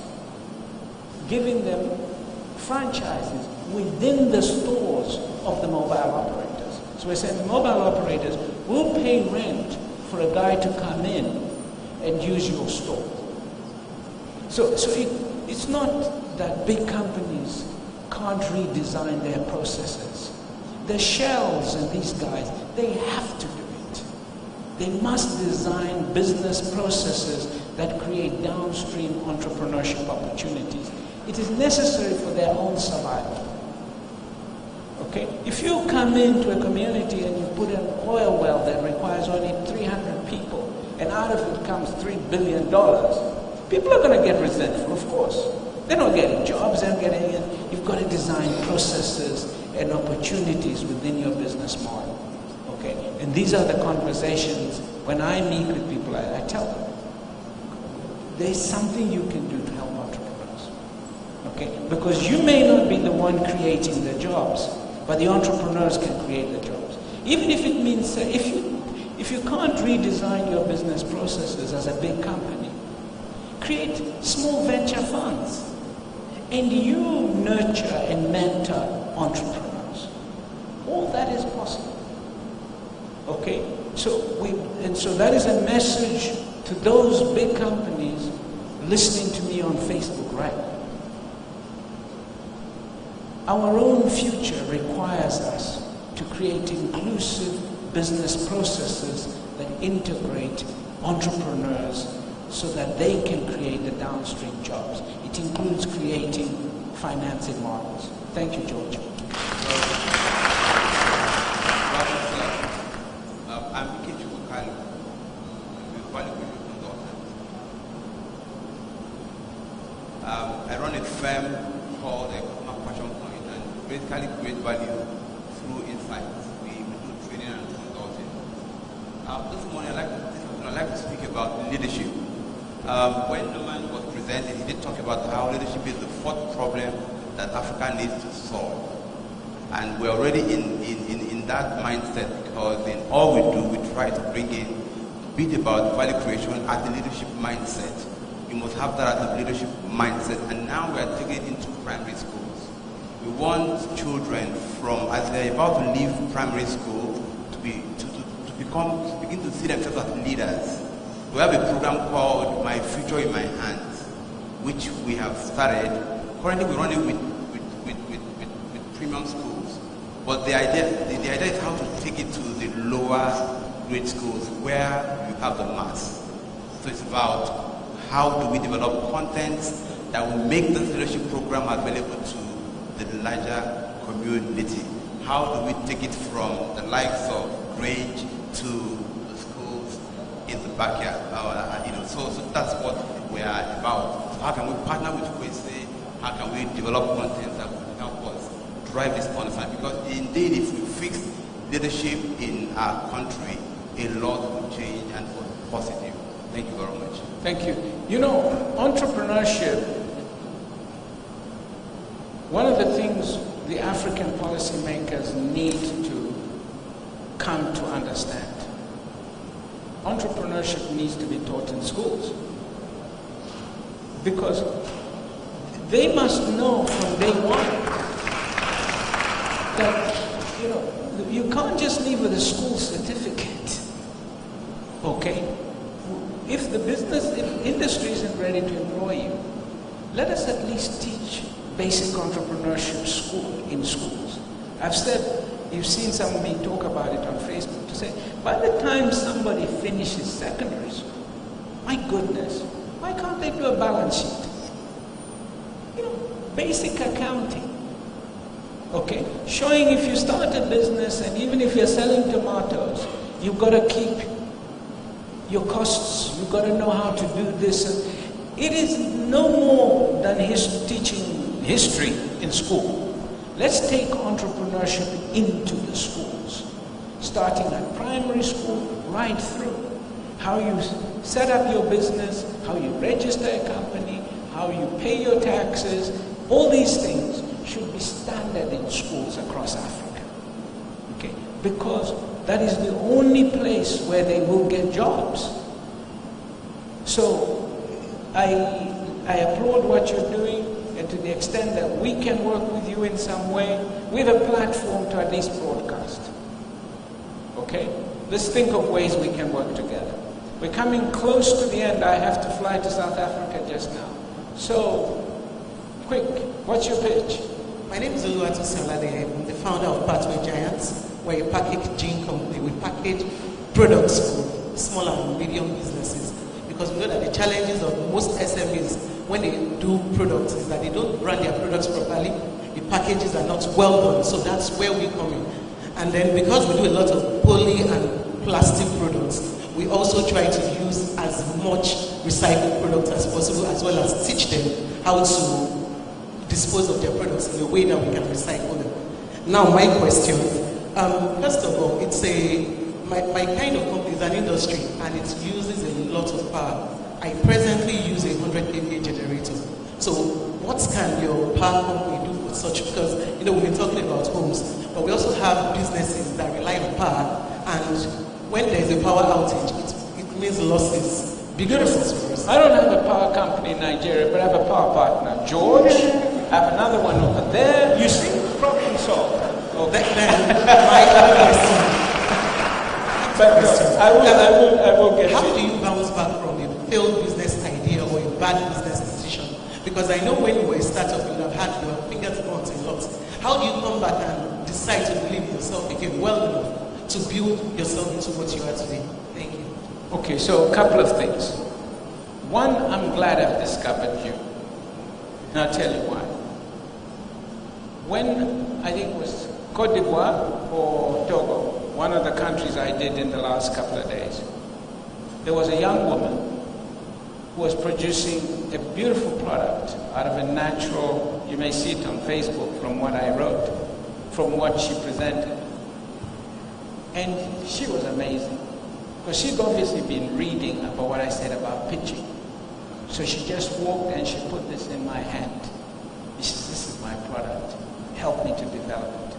giving them franchises within the stores of the mobile operators. So we're saying the mobile operators will pay rent for a guy to come in and use your store. So it's not that big companies can't redesign their processes. The Shells and these guys, they have to do it. They must design business processes that create downstream entrepreneurship opportunities. It is necessary for their own survival. Okay? If you come into a community and you put an oil well that requires only 300 people, and out of it comes $3 billion, people are going to get resentful, of course. They're not getting jobs, they're not getting in. You've got to design processes and opportunities within your business model. Okay? And these are the conversations when I meet with people, I tell them, there's something you can do to help entrepreneurs. Okay? Because you may not be the one creating the jobs, but the entrepreneurs can create the jobs. Even if it means, if you can't redesign your business processes as a big company, create small venture funds. And you nurture and mentor entrepreneurs. All that is possible. Okay? So that is a message to those big companies listening to me on Facebook right now. Our own future requires us to create inclusive business processes that integrate entrepreneurs so that they can create the downstream jobs. It includes creating financing models. Thank you, George. I'm Kichu Wakali, I run a firm called Customer Passion Point and basically create value through insights. We do training and consulting. This morning I'd like to speak about leadership. When the man was presenting, he did talk about how leadership is the fourth problem that Africa needs to solve. And we're already in that mindset because in all we do, we try to bring in a bit about value creation as a leadership mindset. You must have that as a leadership mindset. And now we are taking it into primary schools. We want children from, as they're about to leave primary school, to begin to see themselves as leaders. We have a program called My Future in My Hands, which we have started. Currently, we run it with premium schools. But the idea is how to take it to the lower grade schools where you have the mass. So it's about how do we develop content that will make this leadership program available to the larger community. How do we take it from the likes of grade to the schools in the backyard? So that's what we are about. So how can we partner with Kwese? How can we develop content that will help us drive this understanding? Because indeed, if we fix leadership in our country, a lot will change and for positive. Thank you very much. Thank you. You know, entrepreneurship, one of the things the African policymakers need to come to understand, entrepreneurship needs to be taught in schools. Because they must know from day one that, you can't just leave with a school certificate. Okay? If the business industry isn't ready to employ you, let us at least teach basic entrepreneurship in schools. I've said, you've seen some of me talk about it on Facebook, to say, by the time somebody finishes secondary school, my goodness, why can't they do a balance sheet? Basic accounting. Okay? Showing if you start a business and even if you're selling tomatoes, you've got to keep your costs, you've got to know how to do this. It is no more than teaching history in school. Let's take entrepreneurship into the schools, starting at primary school right through. How you set up your business, how you register a company, how you pay your taxes, all these things should be standard in schools across Africa. Okay? Because that is the only place where they will get jobs. So I applaud what you're doing, and to the extent that we can work with you in some way, we have a platform to at least broadcast. Okay? Let's think of ways we can work together. We're coming close to the end. I have to fly to South Africa just now. So, quick, what's your pitch? My name is Oluwatu Salade. I'm the founder of Pathway Giants. We're a packaging company. We package products for small and medium businesses, because we know that the challenges of most SMEs when they do products is that they don't brand their products properly. The packages are not well done, so that's where we come in. And then because we do a lot of poly and plastic products, we also try to use as much recycled products as possible, as well as teach them how to dispose of their products in a way that we can recycle them. Now, my question. First of all, my kind of company is an industry, and it uses a lot of power. I presently use a 100 kVA generator. So what can your power company do for such? Because, we've been talking about homes, but we also have businesses that rely on power, and when there's a power outage, it means losses, big losses for us. I don't have a power company in Nigeria, but I have a power partner. George, I have another one over there. You see, problem solved. Okay. My question. I will get How do you bounce back from a failed business idea or a bad business decision? Because I know when you were a startup, you would have had your fingers burnt a lot. How do you come back and decide to believe in yourself again well enough to build yourself into what you are today? Thank you. Okay, so a couple of things. One, I'm glad I've discovered you. And I'll tell you why. When, I think it was Côte d'Ivoire or Togo, one of the countries I did in the last couple of days, there was a young woman who was producing a beautiful product out of a natural, you may see it on Facebook from what I wrote, from what she presented. And she was amazing, because she'd obviously been reading about what I said about pitching. So she just walked and she put this in my hand. She says, this is my product. Help me to develop it.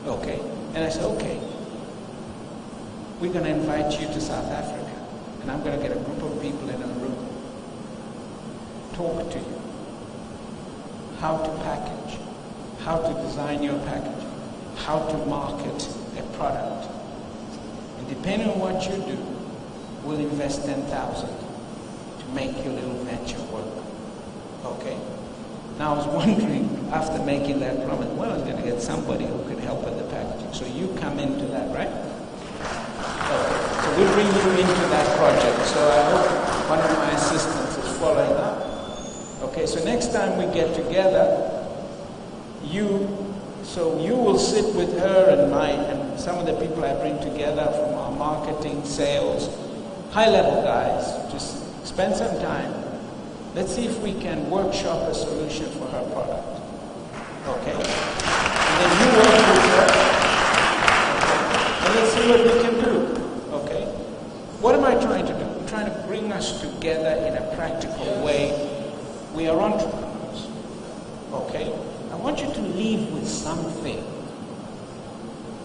Okay. And I said, okay. We're going to invite you to South Africa. And I'm going to get a group of people in a room. Talk to you. How to package. How to design your packaging. How to market a product. And depending on what you do, we'll invest 10,000 to make your little venture work. Okay? Now I was wondering, after making that promise, well, I was going to get somebody who could help with the packaging. So you come into that, right? Okay. So we'll bring you into that project. So I hope one of my assistants is following up. Okay, so next time we get together, you will sit with her and some of the people I bring together from our marketing, sales, high-level guys, just spend some time. Let's see if we can workshop a solution for her product. Okay? And then you work with her. Okay. And let's see what we can do.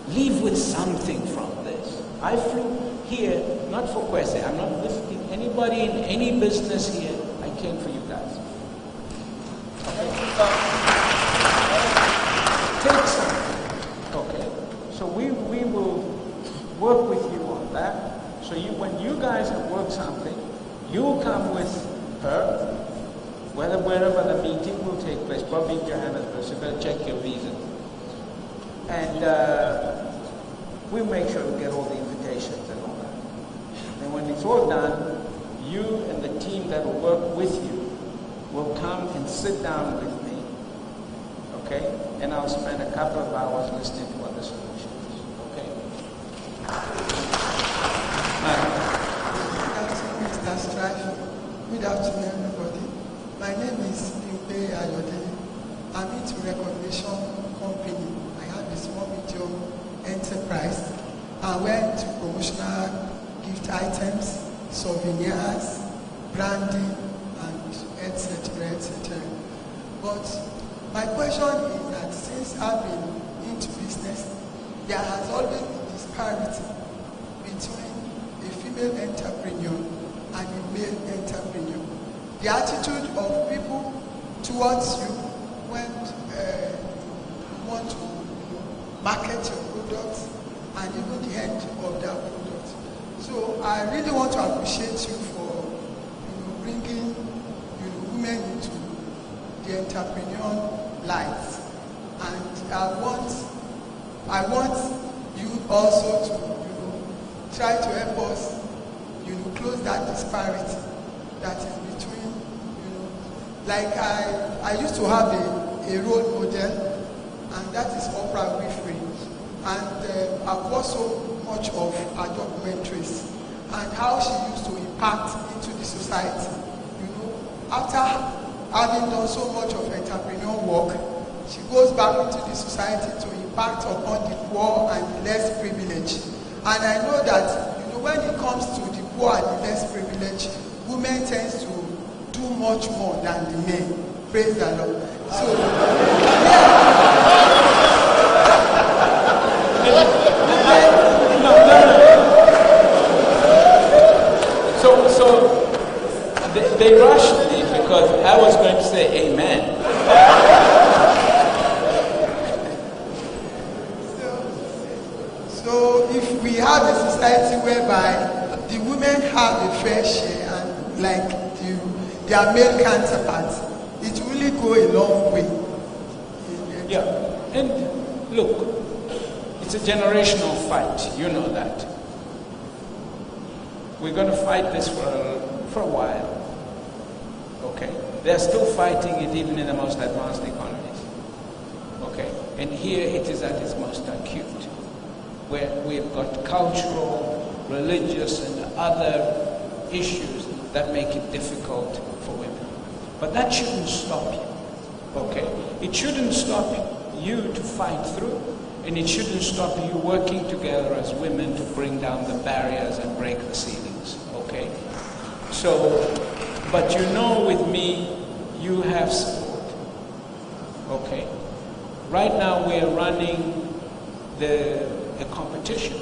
leave with something from this. I flew here, not for Kwese. I'm not visiting anybody in any business here. I came for you guys. Okay? Take something. Okay? So we will work with you on that. So when you guys have worked something, you'll come with her, wherever the meeting will take place, probably in Johannesburg, so you better check your visa. And we'll make sure we get all the invitations and all that. And when it's all done, you and the team that will work with you will come and sit down with me, okay? And I'll spend a couple of hours listening to what the solution is, okay? Mr. Strife. Good afternoon, everybody. My name is Impe Ayode. I'm into recognition company. I have a small medium enterprise. I went to promotional gift items, souvenirs, branding, and etc., etc. But my question is that since I've been into business, there has always been disparity between a female entrepreneur and a male entrepreneur. The attitude of people towards you when you want to market your products and even the end of that product. So I really want to appreciate you for bringing women into the entrepreneurial life, and I want you also to try to help us close that disparity that is between like I used to have a role model, and that is Oprah Winfrey, and I've watched so much of her documentaries and how she used to impact into the society. After having done so much of entrepreneurial work, she goes back into the society to impact upon the poor and the less privileged. And I know that when it comes to the poor and the less privileged, women tends to do much more than the men. Praise the Lord. So they rushed me because I was going to say amen. So if we have a society whereby the women have a fair share and like their male counterparts, it really go a long way. Yeah, and look, it's a generational fight. You know that. We're going to fight this for a while. Okay, they're still fighting it even in the most advanced economies. Okay, and here it is at its most acute, where we've got cultural, religious, and other issues that make it difficult for women. But that shouldn't stop you, okay? It shouldn't stop you to fight through, and it shouldn't stop you working together as women to bring down the barriers and break the ceilings, okay? So, but with me, you have support, okay? Right now we're running a competition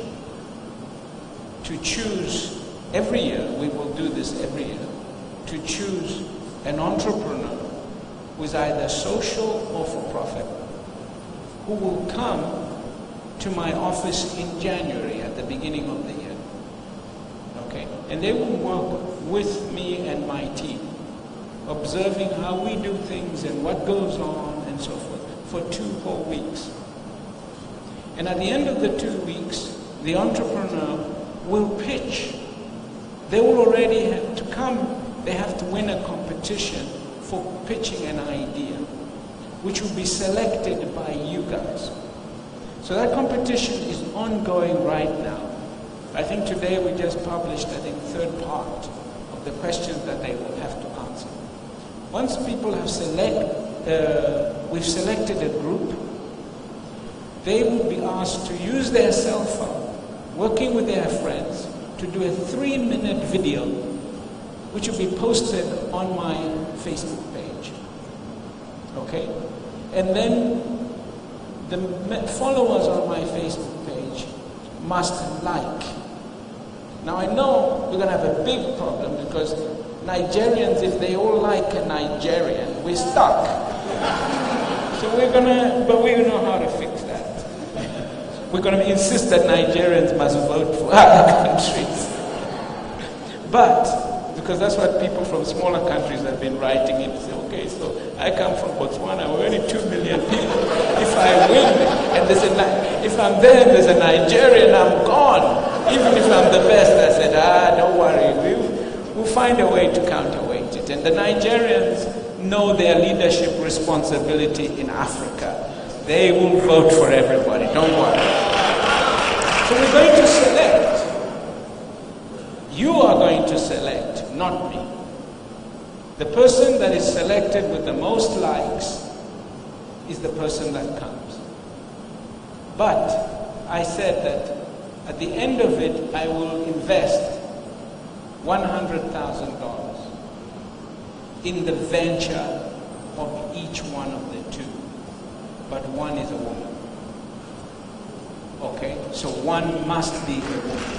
to choose every year. We will do this every year to choose an entrepreneur who is either social or for profit, who will come to my office in January at the beginning of the year. Okay, and they will work with me and my team, observing how we do things and what goes on and so forth for 2 whole weeks. And at the end of the 2 weeks, the entrepreneur will pitch. They will already have to come, they have to win a competition for pitching an idea, which will be selected by you guys. So that competition is ongoing right now. I think today we just published, the 3rd part of the questions that they will have to answer. Once people have we've selected a group, they will be asked to use their cell phone, working with their friends, to do a 3-minute video, which will be posted on my Facebook page. Okay? And then the followers on my Facebook page must like. Now I know we're going to have a big problem because Nigerians, if they all like a Nigerian, we're stuck. So but we know how to fix that. We're going to insist that Nigerians must vote for other countries. But, because that's what people from smaller countries have been writing in, say, okay, so I come from Botswana, we're only 2 million people. If I win, and if I'm there and there's a Nigerian, I'm gone. Even if I'm the best, I said, don't worry, we'll find a way to counterweight it. And the Nigerians know their leadership responsibility in Africa. They will vote for everybody, don't worry. So we're going to select. You are going to select, not me. The person that is selected with the most likes is the person that comes. But I said that at the end of it, I will invest $100,000 in the venture of each one of the two. But one is a woman. Okay? So one must be a woman.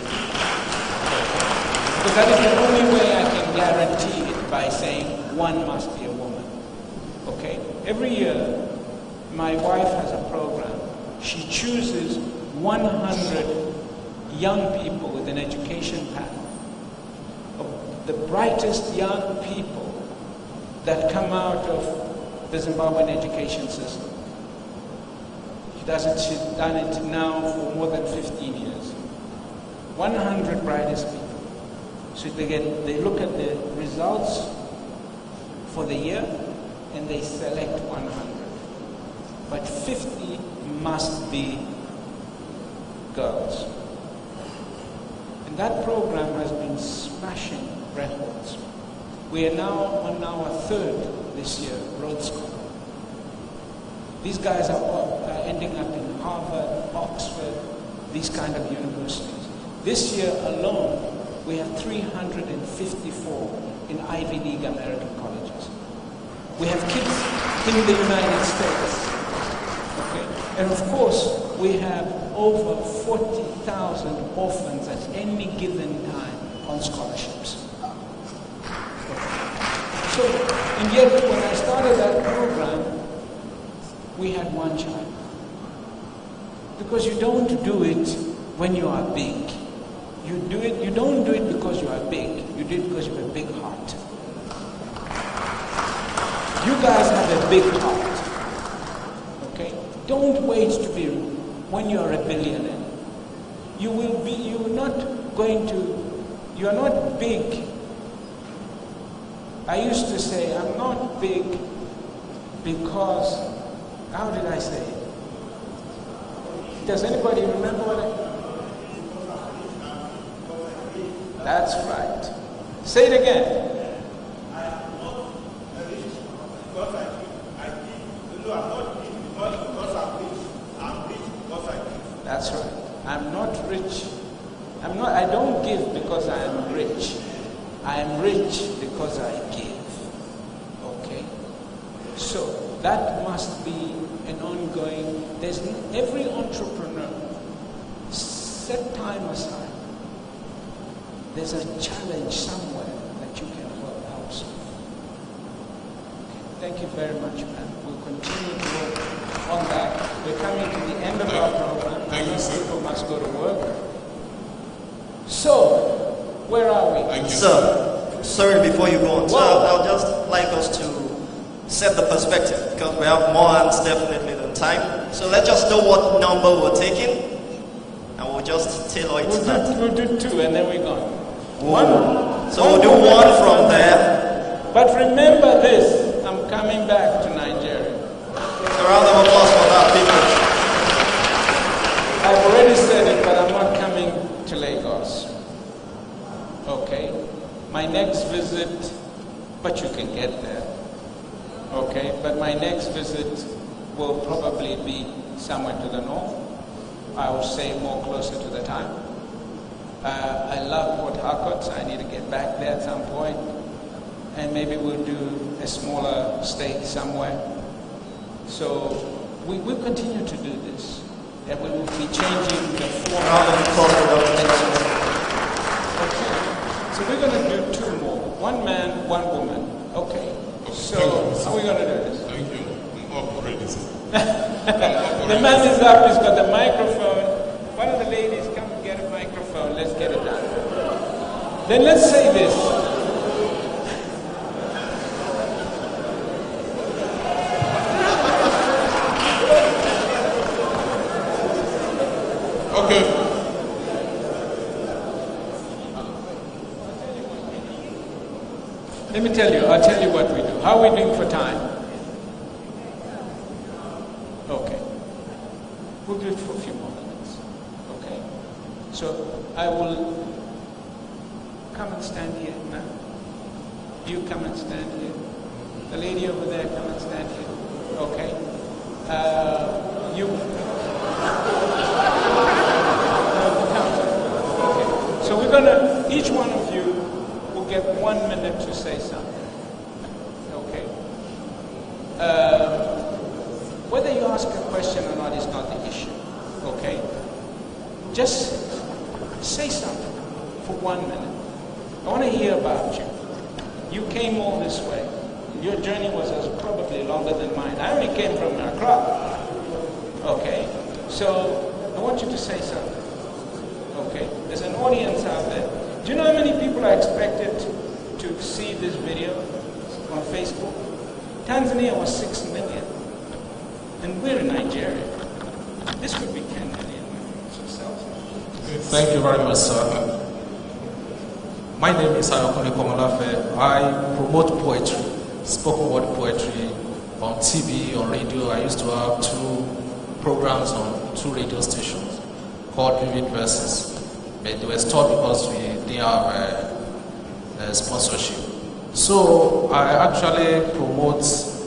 Because that is the only way I can guarantee it, by saying one must be a woman. Okay? Every year, my wife has a program. She chooses 100 young people with an education path, of the brightest young people that come out of the Zimbabwean education system. She's done it now for more than 15 years. 100 brightest people. So they look at the results for the year and they select 100. But 50 must be girls. And that program has been smashing records. We are now on our third this year, Rhodes Scholar. These guys are ending up in Harvard, Oxford, these kind of universities. This year alone, we have 354 in Ivy League American colleges. We have kids in the United States. Okay? And of course, we have over 40,000 orphans at any given time on scholarships. So, and yet when I started that program, we had one child. Because you don't do it when you are big. You don't do it because you are big. You do it because you have a big heart. You guys have a big heart. Okay? Don't wait to be when you are a billionaire. You are not big. I used to say, I'm not big because, how did I say it? Does anybody remember what That's right. Say it again. That's right. I'm not rich. I don't give because I am rich. I am rich because I give. Okay? So that must be an ongoing. Every entrepreneur, set time aside. There's a challenge somewhere that you can help solve. Thank you very much, man. We'll continue to work on that. We're coming to the end of our program. Thank you, sir. People must go to work. So, where are we? Thank you, sir. Sorry, before you go on, sir, I'll just like us to set the perspective because we have more hands definitely than time. So let's just know what number we're taking, and we'll just tailor it to that. We'll do two, and then we're gone. One. So we'll do one from there. But remember this, I'm coming back to Nigeria. A round of applause for that, people. I've already said it, but I'm not coming to Lagos. Okay? My next visit, but you can get there. Okay? But my next visit will probably be somewhere to the north. I would say more closer to the time. I love Port Harcourt, so I need to get back there at some point. And maybe we'll do a smaller state somewhere. So we will continue to do this. And we will be changing the round of applause for Dr. Johnson. Okay. So we're going to do two more. One man, one woman. Okay. So how are we going to do this? Thank you. I'm up already, sir. The man is up, he's got the microphone. One of the ladies, come and get a microphone. Let's get it done. Then let's say this. Okay. Let me tell you, I'll tell you what we do. How are we doing for time? Okay. We'll do it for a few more minutes. Okay. So I will come and stand here now. You come and stand here. The lady over there, come and stand here. Okay. You. Okay. So we're gonna, each one of you will get 1 minute to say something. Okay. Whether you ask a question or not is not the issue. Okay. Just say something for 1 minute. I want to hear about you. You came all this way. Your journey was probably longer than mine. I only came from Accra. Okay. So I want you to say something. Okay. There's an audience out there. Do you know how many people are expected to see this video on Facebook? Tanzania was 6 million. And we're in Nigeria. This could be 10 million. Thank you very much, sir. My name is Ayokone Komalafe. I promote poetry, spoken word poetry on TV, on radio. I used to have 2 programs on 2 radio stations called Vivid Verses. But they were stopped because we didn't have a sponsorship. So I actually promote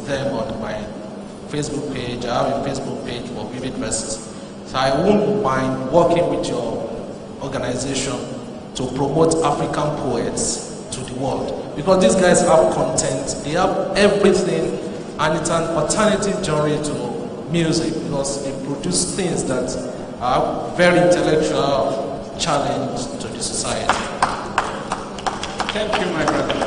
them on my Facebook page. I have a Facebook page for Vivid Verses. So I won't mind working with your organization to promote African poets to the world. Because these guys have content, they have everything, and it's an alternative genre to music because they produce things that are very intellectual challenge to the society. Thank you, my brother.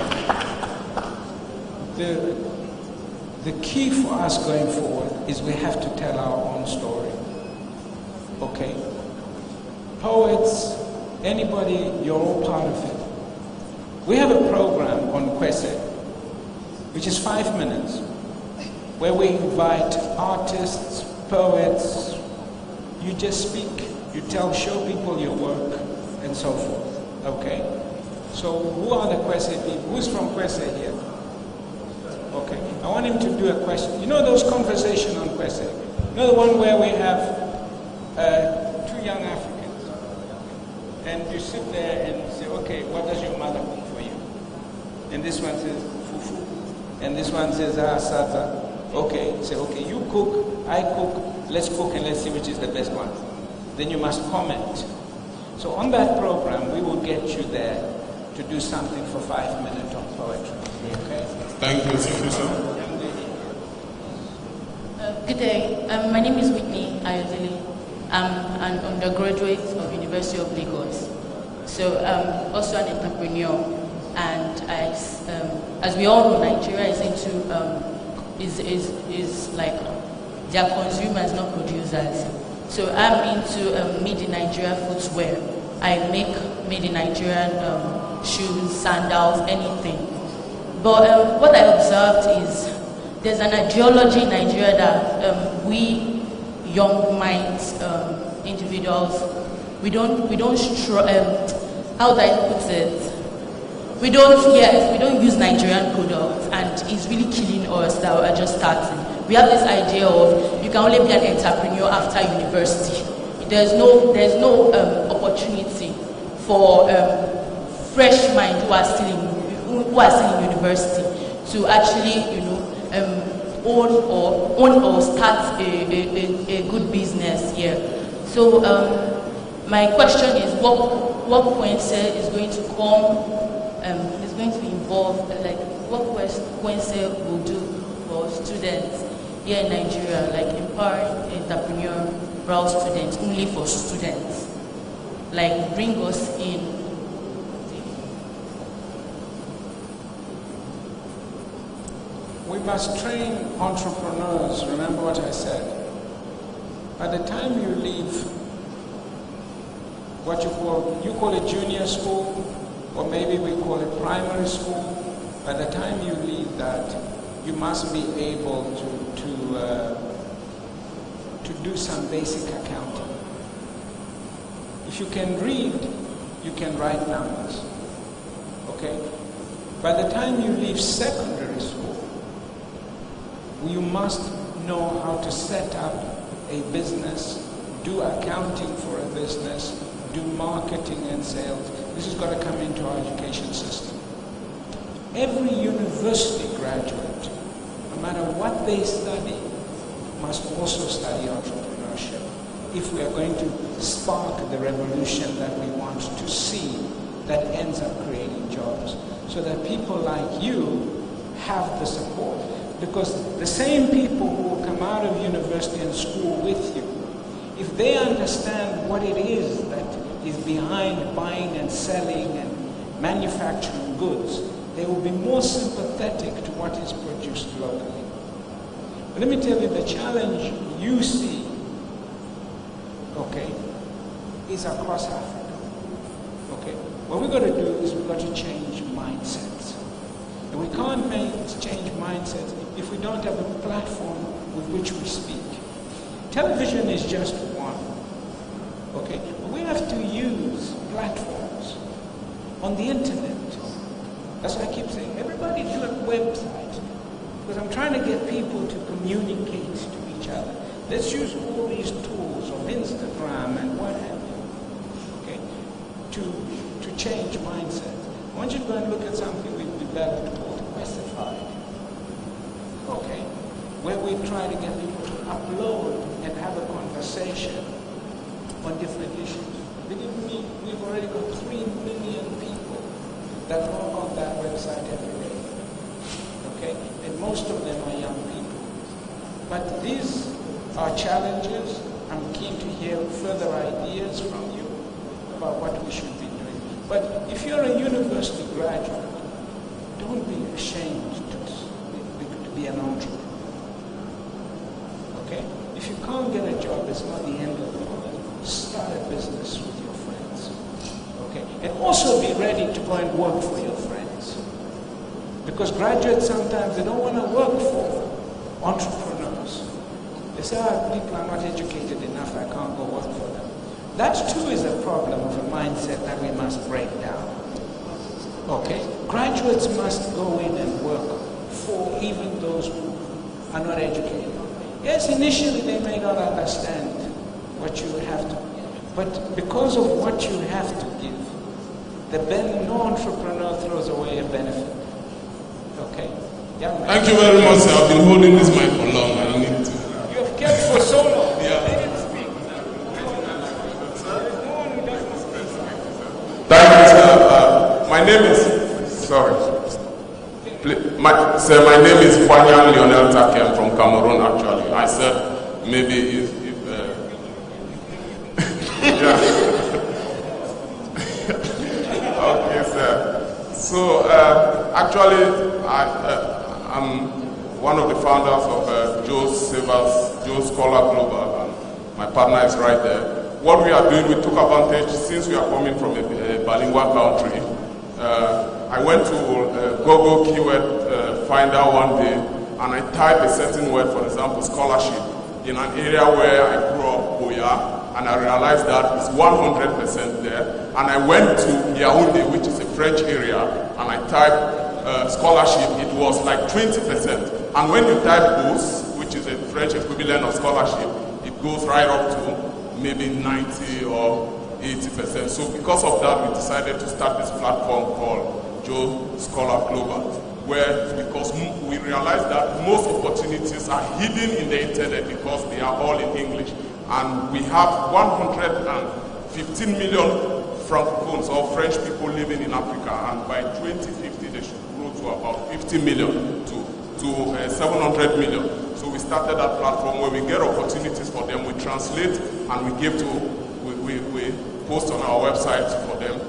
The key for us going forward is we have to tell our own story. Okay? Poets, anybody, you're all part of it. We have a program on Kwese, which is 5 minutes, where we invite artists, poets, you just speak, you show people your work, and so forth. Okay? So who are the Kwese people? Who's from Kwese here? Okay. I want him to do a question. You know those conversations on Kwese? You know the one where we have 2 young Africans, and you sit there and say, okay, what does your mother cook for you? And this one says, fufu. And this one says, sata. Okay, say, okay, you cook, I cook, let's cook and let's see which is the best one. Then you must comment. So on that program, we will get you there to do something for 5 minutes on poetry. Okay? Thank you, sir. Good day. My name is Whitney Ayodele. I'm an undergraduate of University of Lagos. So I'm also an entrepreneur. And as we all know, Nigeria is into is like their consumers, not producers. So I'm into made in Nigeria footwear. I make made in Nigerian shoes, sandals, anything. But what I observed is there's an ideology in Nigeria that we young minds, individuals, we don't how do I put it? We don't use Nigerian products, and it's really killing us that we're just starting. We have this idea of you can only be an entrepreneur after university. There's no opportunity for fresh minds who are still in university to actually own or start a good business here. So my question is what Kwese is going to come is going to involve, like what Kwese will do for students here in Nigeria, like empowering entrepreneurial students, only for students. like bring us in. We must train entrepreneurs. Remember what I said. By the time you leave what you call it junior school, or maybe we call it primary school, by the time you leave that, you must be able to do some basic accounting. If you can read, you can write numbers. Okay? By the time you leave secondary school, you must know how to set up a business, do accounting for a business, do marketing and sales. This has got to come into our education system. Every university graduate, no matter what they study, must also study entrepreneurship if we are going to spark the revolution that we want to see that ends up creating jobs, so that people like you have the support. Because the same people who will come out of university and school with you, if they understand what it is that is behind buying and selling and manufacturing goods, they will be more sympathetic to what is produced locally. But let me tell you, the challenge you see, okay, is across Africa. Okay, what we've got to do is we've got to change mindsets. And we can't change mindsets if we don't have a platform with which we speak. Television is just one. Okay, but we have to use platforms on the internet. That's why I keep saying, everybody do a website. Because I'm trying to get people to communicate to each other. Let's use all these tools of Instagram and what have you, okay, to change mindset. I want you to go and look at something we've developed called Kwese, okay, where we try to get people to upload and have a conversation on different issues. Believe me, we've already got 3 million people that log on that website every day. Okay? And most of them are young people. But these are challenges. I'm keen to hear further ideas from you about what we should be doing. But if you're a university graduate, don't be ashamed to be an entrepreneur. Okay? If you can't get a job, it's not the end of the world. Start a business with your friends. Okay? And also be ready to go and work for your friends. Because graduates sometimes, they don't want to work for entrepreneurs. They say, people are not educated enough, I can't go work for them. That too is a problem of a mindset that we must break down. Okay? Graduates must go in and work for even those who are not educated. Yes, initially they may not understand what you have to give, but because of what you have to give, no entrepreneur throws away a benefit. Okay? Young man. Thank you very much, sir. I've been holding this mic for long. I need to. You have kept for so long. Yeah. They didn't speak. Thank you, sir. My name is. Sorry. Sir, my name is Kwanyan Lionel Takem from Cameroon, actually. I said maybe if yeah. Okay, sir. So, actually, I'm one of the founders of Joe's Scholar Global, and my partner is right there. What we are doing, we took advantage, since we are coming from a bilingual country. I went to Google Keyword Finder one day, and I typed a certain word, for example, scholarship, in an area where I grew up, Boya, and I realized that it's 100% there. And I went to Yaoundé, which is a French area, and I typed scholarship, it was like 20%. And when you type BOUS, which is a French equivalent of scholarship, it goes right up to maybe 90 or 80%. So because of that, we decided to start this platform called Joe Scholar Global, because we realized that most opportunities are hidden in the internet because they are all in English. And we have 115 million Francophones or French people living in Africa, and by 2050 they should grow to about 50 million to 700 million. So we started that platform where we get opportunities for them, we translate, and we give to, we post on our website for them.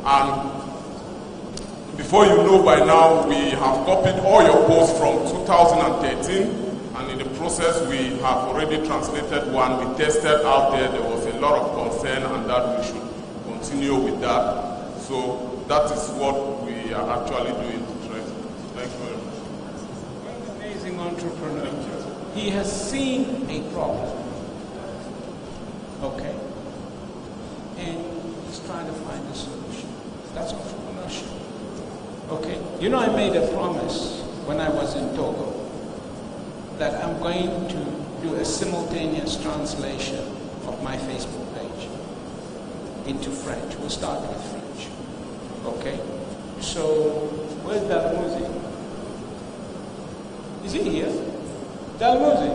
And before you know, by now, we have copied all your posts from 2013. And in the process, we have already translated one. We tested out there. There was a lot of concern, and that we should continue with that. So that is what we are actually doing. Thank you very much. An amazing entrepreneur. He has seen a problem. Okay? And he's trying to find a solution. That's entrepreneurship. Okay? You know, I made a promise when I was in Togo that I'm going to do a simultaneous translation of my Facebook page into French. We'll start with French. Okay? So, where's Dalmouzi? Is he here? Dalmouzi?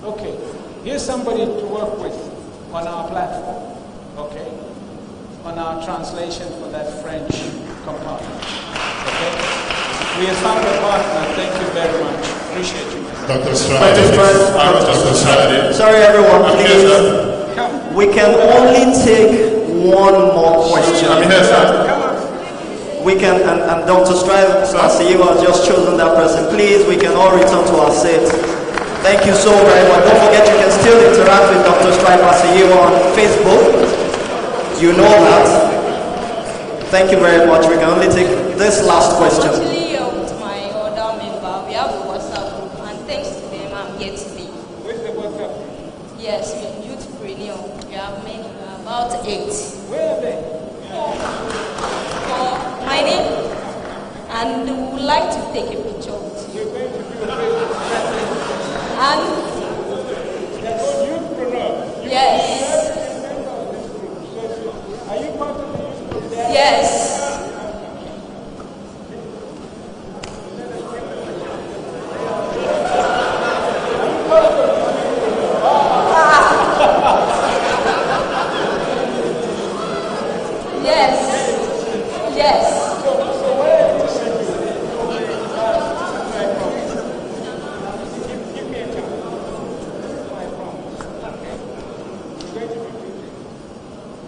Okay. Here's somebody to work with on our platform. Okay? On our translation for that French compartment. Okay? We have found a partner. Thank you very much. Appreciate you. Dr. Sorry, everyone, please. We can only take one more question. We can, and Dr. Strive, you have just chosen that person. Please, we can all return to our seats. Thank you so very much. Don't forget, you can still interact with Dr. Strive on Facebook. You know that. Thank you very much. We can only take this last question. Actually, with my other member, we have a WhatsApp group, and thanks to them, I'm here today. Where's the WhatsApp? Yes, we are youth-preneur. We have many, about 8. Where are they? My name, and we would like to take a picture with you. And yes. Are you part of the youth? Yes. Yes. Yes.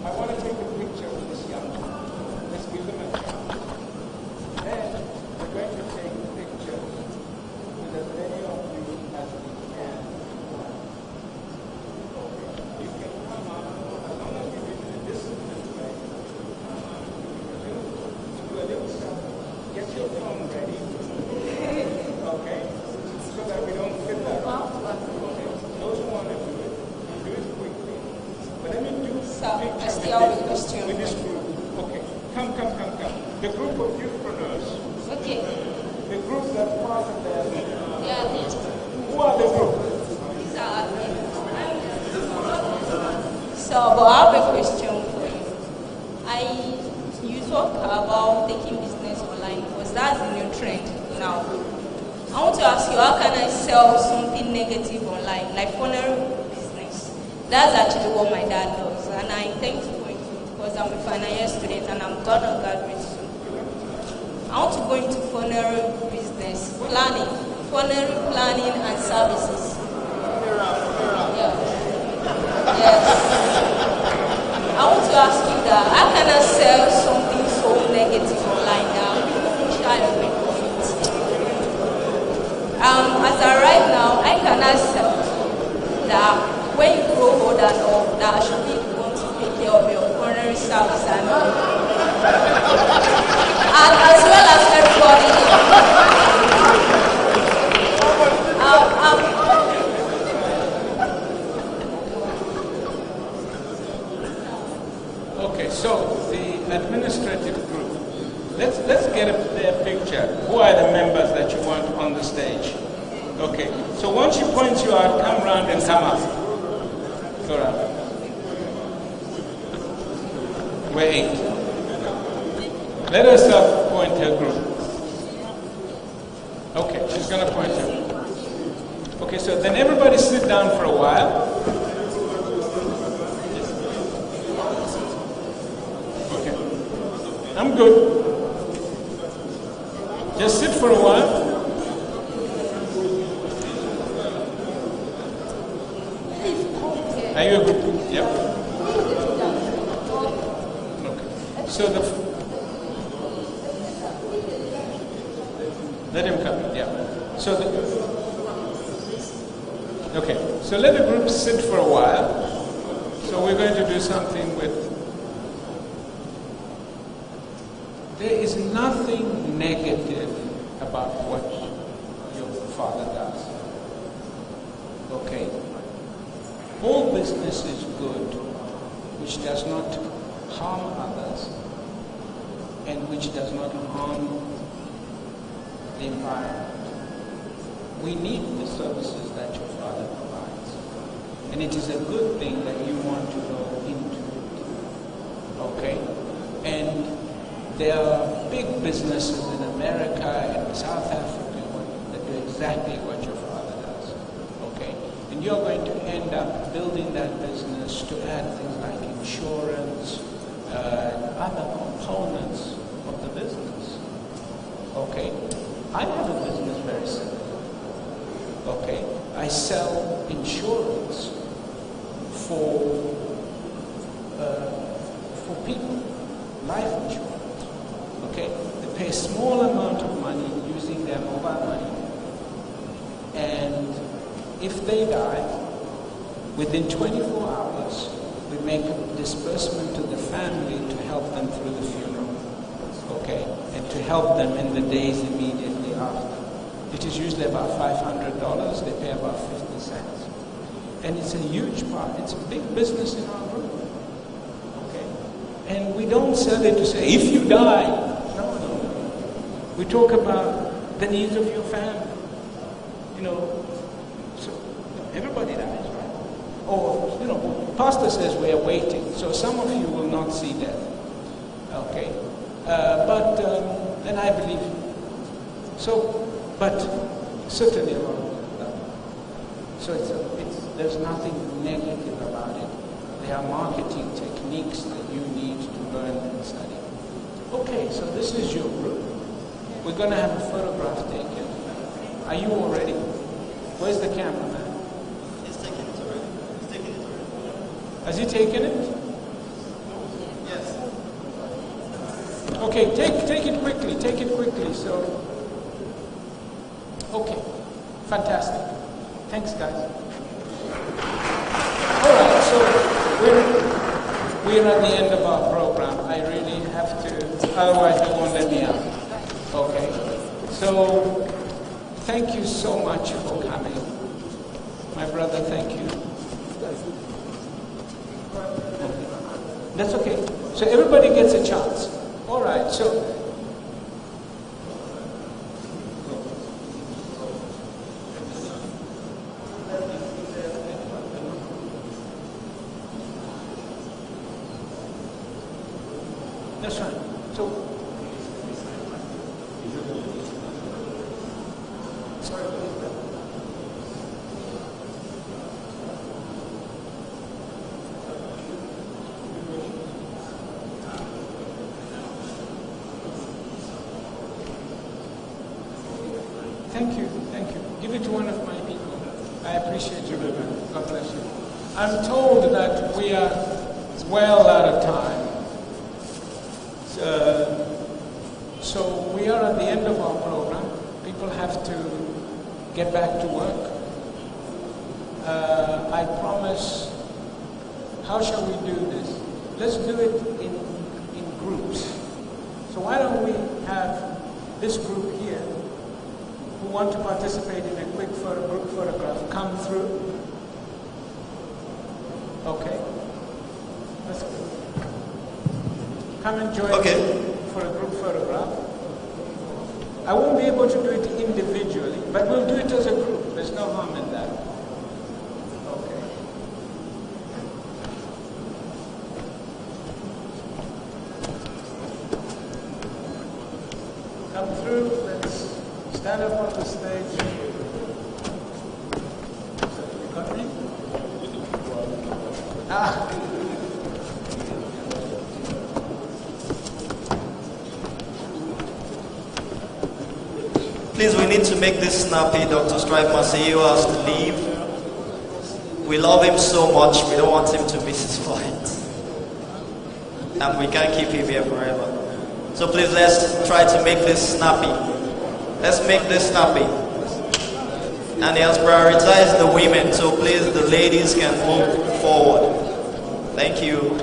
I want to take a picture with this young man. Let's give them a chance. Then we're going to take pictures with as many of you as we can. You can come up as long as we do the distance this way. Do a little something. Get your phone ready. Okay? So that we don't fit that. Okay? Those who want to do it quickly. But let me do with this group. Okay. Come. The group of youthpreneurs. Okay. The group that's part of the... Yeah. Who are the group? So, but I have a question for you. You talk about taking business online because that's the new trend now. I want to ask you, how can I sell something negative online, like funnel business? That's actually what my dad does, and I intend to go into it because I'm a final year student and I'm gonna graduate soon. I want to go into funnel business, funnel planning and services. Yeah. Yes. I want to ask you that, how can I sell something so negative online that people try to make profit? As of right now, I cannot sell that when you grow old and all, that I should be want to take care of your culinary service and as well as everybody. Okay, so the administrative group. Let's get their picture. Who are the members that you want on the stage? Okay, so once she points you out, come round and come up. Go round. We're 8. Let herself point her group. Okay, she's going to point her. Okay, so then everybody sit down for a while. Okay, I'm good. Just sit for a while. Please come. Are you a group? Yep. Okay. So let him come. Yeah. So okay. So let the group sit for a while. So we're going to do something with. There is nothing negative about what your father does. Okay? All business is good, which does not harm others and which does not harm the environment. We need the services that your father provides. And it is a good thing that you want to go into it. Okay? And there are big businesses in America and South Africa that do exactly what your father does. Okay? And you're going to end up building that business to add things like insurance, other components of the business. Okay? I have a business very simple. Okay? I sell insurance for people, life insurance. Okay? They pay a small amount of money using their mobile money. And if they die, within 24 hours, we make a disbursement to the family to help them through the funeral. Okay? And to help them in the days immediately after. It is usually about $500. They pay about 50 cents. And it's a huge part. It's a big business in our group. Okay? And we don't sell it to say, if you die, no. We talk about the needs of your family. You know, so everybody dies, right? Or, you know, pastor says we are waiting. So some of you will not see death. Okay? And I believe. So, but certainly wrong. So there's nothing negative about it. There are marketing techniques that you need to learn and study. Okay, so this is your group. We're going to have a photograph taken. Are you all ready? Where's the cameraman? He's taking it already. He's taking it already. Has he taken it? Yes. Okay, take it quickly. Take it quickly. So, okay, fantastic. Thanks, guys. All right, so we're at the end of our program. I really have to, otherwise they won't let me out. Okay, so thank you so much for coming. My brother, thank you. That's okay. So everybody gets a chance. All right, so. That's right. So. Thank you, thank you. Give it to one of my people. I appreciate you very much. God bless you. I'm told that we are well out of time. So we are at the end of our program. People have to get back to work. I promise, how shall we do this? Let's do it in groups. So why don't we have this group here who want to participate in a quick group photograph come through? Okay. Let's go. Come and join me for a group photograph. I won't be able to do it individually, but we'll do it as a group. There's no harm in that. Okay. Come through. Let's stand up on the stage. You got me? Please, we need to make this snappy. Dr. Strive Maseo has to leave. We love him so much, we don't want him to miss his flight. And we can't keep him here forever. So please, let's try to make this snappy. Let's make this snappy. And he has prioritized the women, so please, the ladies can move forward. Thank you.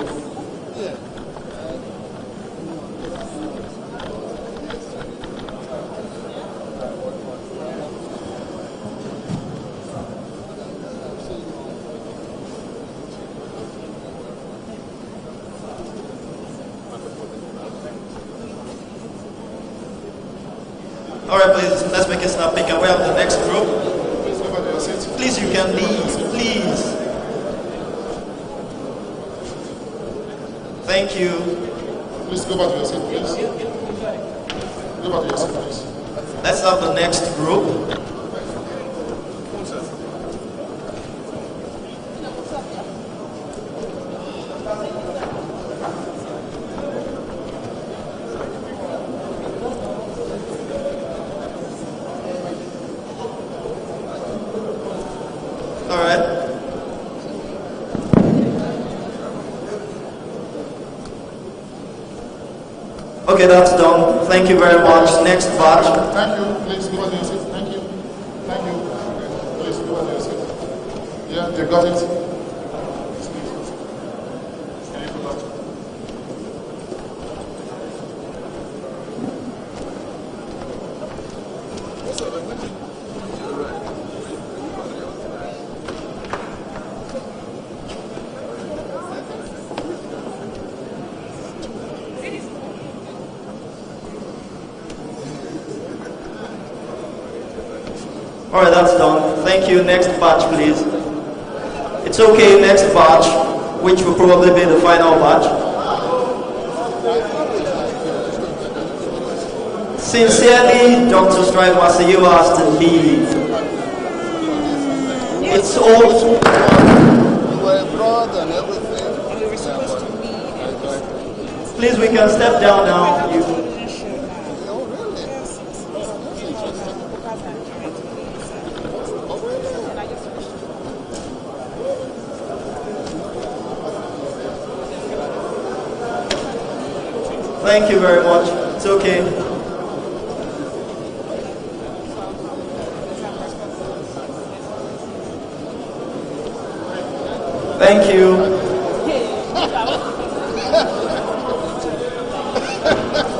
Alright, please, let's make it snappy. Can we have the next group? Please, you can leave, please. Thank you. Please go back to your seat, please. Go back to your seat, please. Let's have the next group. Okay, that's done. Thank you very much. Next batch. Thank you. Please go back to your seat. Thank you. Thank you. Okay. Please go back to your seat. Yeah, they got it. Alright, that's done. Thank you. Next batch, please. It's okay, next batch, which will probably be the final batch. Sincerely, Dr. Strive Masayu has to leave. It's all... Please, we can step down now. Thank you very much. It's okay. Thank you.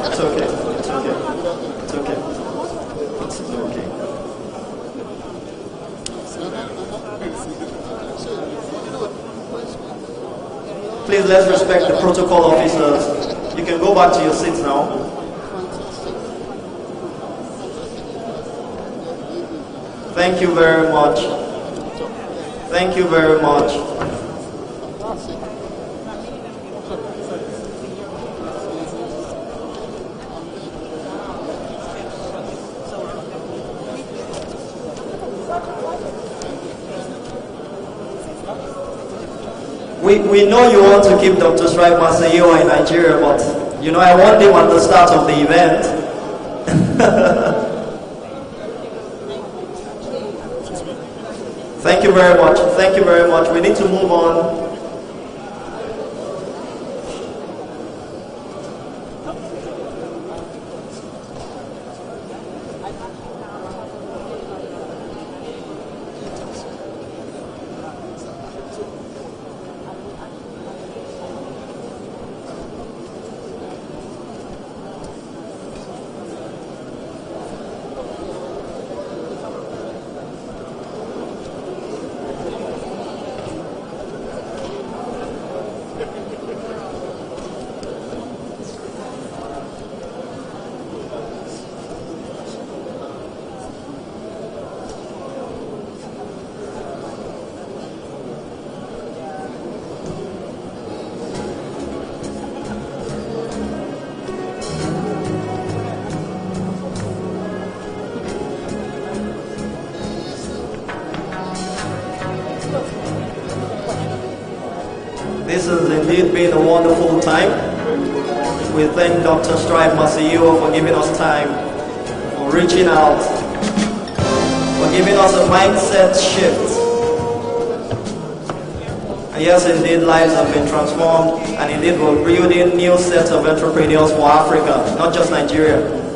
It's okay. It's okay. It's okay. It's okay. Please, let's respect the protocol officers. You can go back to your seats now. Thank you very much. Thank you very much. We know you want to keep Dr. Strive Masayo in Nigeria, but you know, I want him at the start of the event. Thank you very much. Thank you very much. We need to move on. This has indeed been a wonderful time. We thank Dr. Strive Masayo for giving us time, for reaching out, for giving us a mindset shift. yes, indeed, lives have been transformed, and indeed we're building new sets of entrepreneurs for Africa, not just Nigeria.